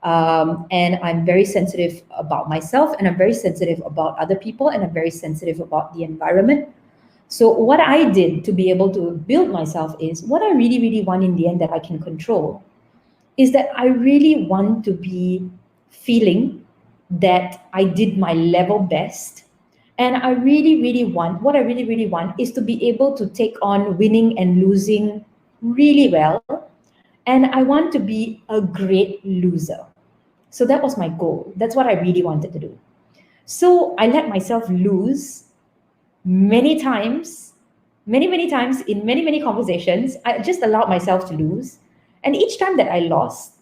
And I'm very sensitive about myself, and I'm very sensitive about other people, and I'm very sensitive about the environment. So what I did to be able to build myself is, what I really, really want in the end that I can control is that I really want to be feeling that I did my level best. And I really, really want, what I really, really want is to be able to take on winning and losing really well. And I want to be a great loser. So that was my goal. That's what I really wanted to do. So I let myself lose many times, many times in many conversations. I just allowed myself to lose. And each time that I lost,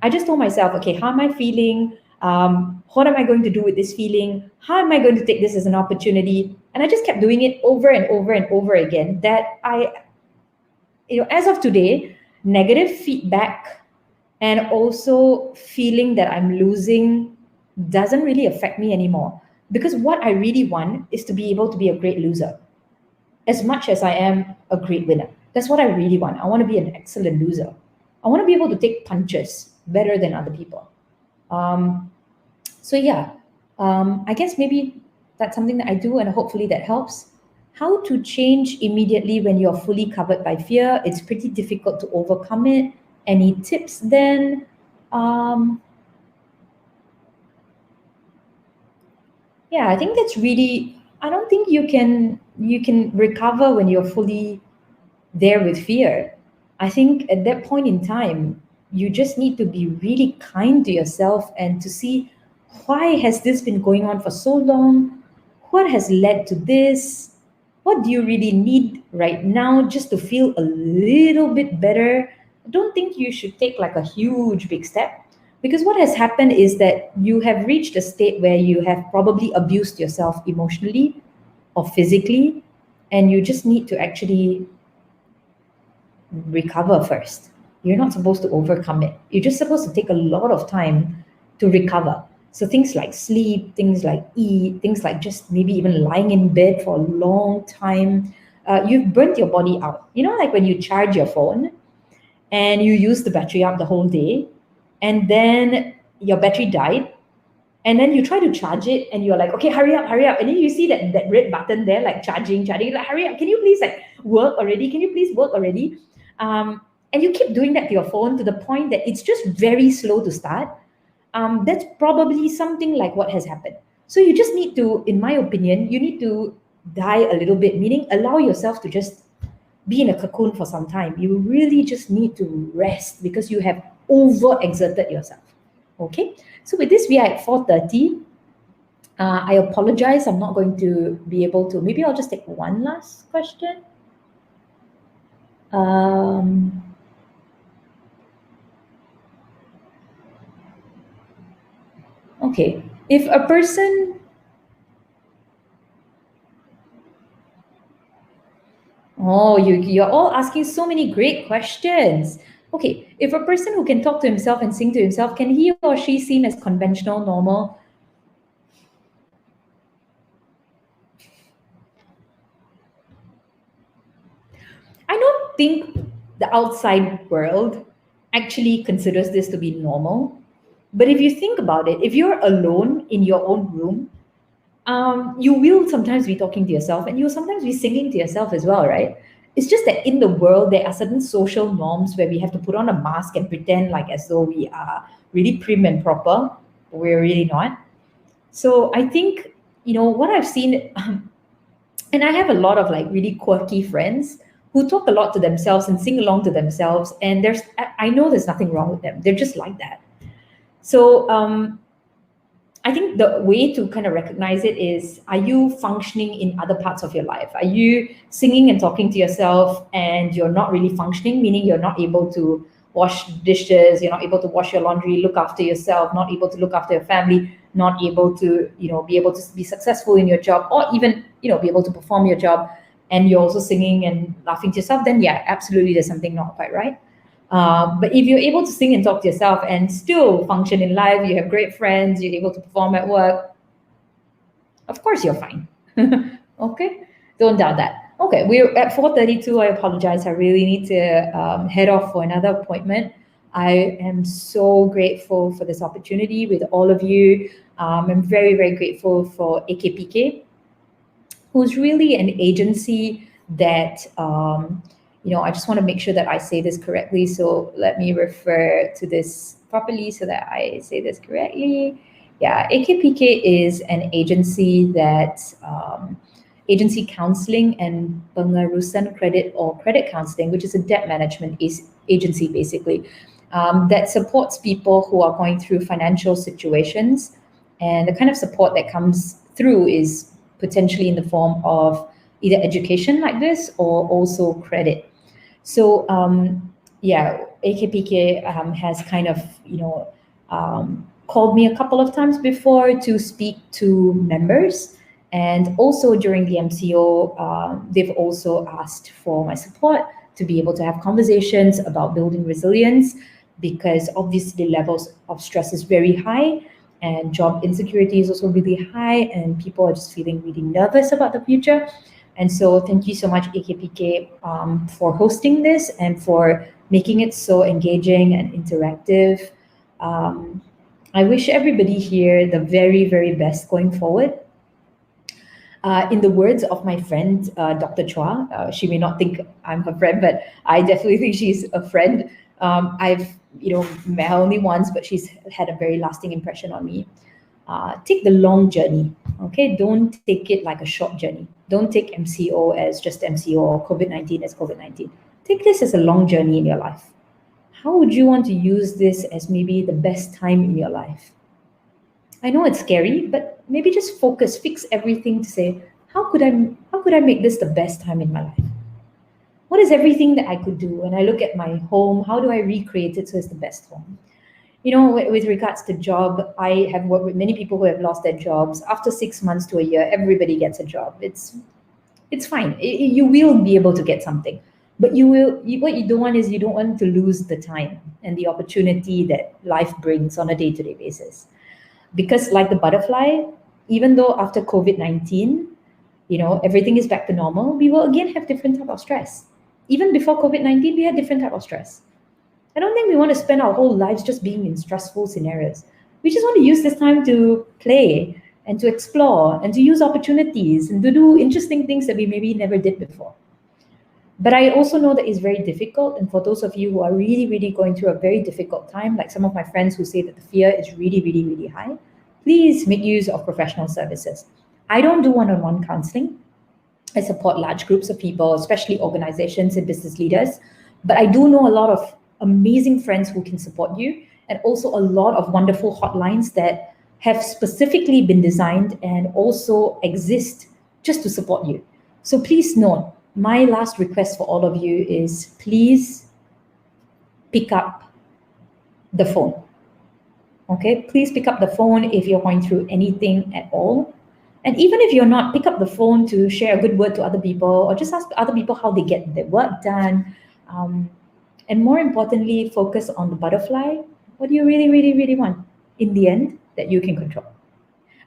I just told myself, okay, how am I feeling? What am I going to do with this feeling? How am I going to take this as an opportunity? And I just kept doing it over and over and over again. That as of today, negative feedback and also feeling that I'm losing doesn't really affect me anymore. Because what I really want is to be able to be a great loser as much as I am a great winner. That's what I really want. I want to be an excellent loser. I want to be able to take punches better than other people. I guess maybe that's something that I do, and hopefully that helps. How to change immediately when you're fully covered by fear? It's pretty difficult to overcome it. Any tips then? I think that's really, I don't think you can recover when you're fully there with fear. I think at that point in time, you just need to be really kind to yourself and to see, why has this been going on for so long? What has led to this? What do you really need right now just to feel a little bit better? I don't think you should take like a huge big step, because what has happened is that you have reached a state where you have probably abused yourself emotionally or physically, and you just need to actually recover first. You're not supposed to overcome it. You're just supposed to take a lot of time to recover. So things like sleep, things like eat, things like just maybe even lying in bed for a long time. You've burnt your body out. Like when you charge your phone and you use the battery up the whole day, and then your battery died, and then you try to charge it and you're like, okay, hurry up. And then you see that red button there, like charging, like, hurry up. Can you please work already? Can you please work already? And you keep doing that to your phone to the point that it's just very slow to start. That's probably something like what has happened. So you just need to, in my opinion, you need to die a little bit, meaning allow yourself to just be in a cocoon for some time. You really just need to rest because you have overexerted yourself. Okay, so with this, we are at 4:30. I apologize. I'm not going to be able to. Maybe I'll just take one last question. Okay, if a person, you're all asking so many great questions. Okay, if a person who can talk to himself and sing to himself, can he or she seem as conventional, normal? I don't think the outside world actually considers this to be normal. But if you think about it, if you're alone in your own room, you will sometimes be talking to yourself, and you'll sometimes be singing to yourself as well, right? It's just that in the world, there are certain social norms where we have to put on a mask and pretend like as though we are really prim and proper. We're really not. So I think, what I've seen, and I have a lot of like really quirky friends who talk a lot to themselves and sing along to themselves. And I know there's nothing wrong with them. They're just like that. So I think the way to kind of recognize it is, are you functioning in other parts of your life? Are you singing and talking to yourself and you're not really functioning, meaning you're not able to wash dishes, you're not able to wash your laundry, look after yourself, not able to look after your family, not able to, be able to be successful in your job, or even, be able to perform your job, and you're also singing and laughing to yourself, then yeah, absolutely there's something not quite right. But if you're able to sing and talk to yourself and still function in life, you have great friends, you're able to perform at work, of course you're fine. Okay, don't doubt that. Okay, we're at 4:32. I apologize. I really need to head off for another appointment. I am so grateful for this opportunity with all of you. I'm very, very grateful for AKPK, who's really an agency that I just want to make sure that I say this correctly. So let me refer to this properly so that I say this correctly. Yeah, AKPK is an agency that agency counseling and pengurusan credit, or credit counseling, which is a debt management agency basically, that supports people who are going through financial situations. And the kind of support that comes through is potentially in the form of either education like this or also credit. So AKPK has kind of, called me a couple of times before to speak to members. And also during the MCO, they've also asked for my support to be able to have conversations about building resilience, because obviously levels of stress is very high and job insecurity is also really high, and people are just feeling really nervous about the future. And so thank you so much, AKPK, for hosting this and for making it so engaging and interactive. I wish everybody here the very, very best going forward. In the words of my friend, Dr. Chua, she may not think I'm her friend, but I definitely think she's a friend. I've met her only once, but she's had a very lasting impression on me. Take the long journey, okay? Don't take it like a short journey. Don't take MCO as just MCO or COVID-19 as COVID-19. Take this as a long journey in your life. How would you want to use this as maybe the best time in your life? I know it's scary, but maybe just fix everything to say, how could I make this the best time in my life? What is everything that I could do? When I look at my home, how do I recreate it so it's the best home? With regards to job, I have worked with many people who have lost their jobs. After 6 months to a year, everybody gets a job. It's fine. You will be able to get something. But what you don't want is you don't want to lose the time and the opportunity that life brings on a day-to-day basis. Because like the butterfly, even though after COVID-19, everything is back to normal, we will again have different type of stress. Even before COVID-19, we had different type of stress. I don't think we want to spend our whole lives just being in stressful scenarios. We just want to use this time to play and to explore and to use opportunities and to do interesting things that we maybe never did before. But I also know that it's very difficult. And for those of you who are really, really going through a very difficult time, like some of my friends who say that the fear is really, really, really high, please make use of professional services. I don't do one-on-one counseling. I support large groups of people, especially organizations and business leaders. But I do know a lot of amazing friends who can support you, and also a lot of wonderful hotlines that have specifically been designed and also exist just to support you. So please note, my last request for all of you is please pick up the phone. Okay, please pick up the phone if you're going through anything at all. And even if you're not, pick up the phone to share a good word to other people, or just ask other people how they get their work done. And more importantly, focus on the butterfly. What do you really, really, really want in the end that you can control?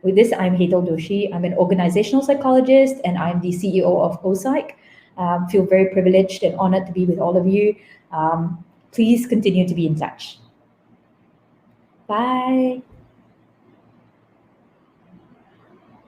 With this, I'm Hetal Doshi. I'm an organizational psychologist, and I'm the CEO of OPsych. Feel very privileged and honored to be with all of you. Please continue to be in touch. Bye.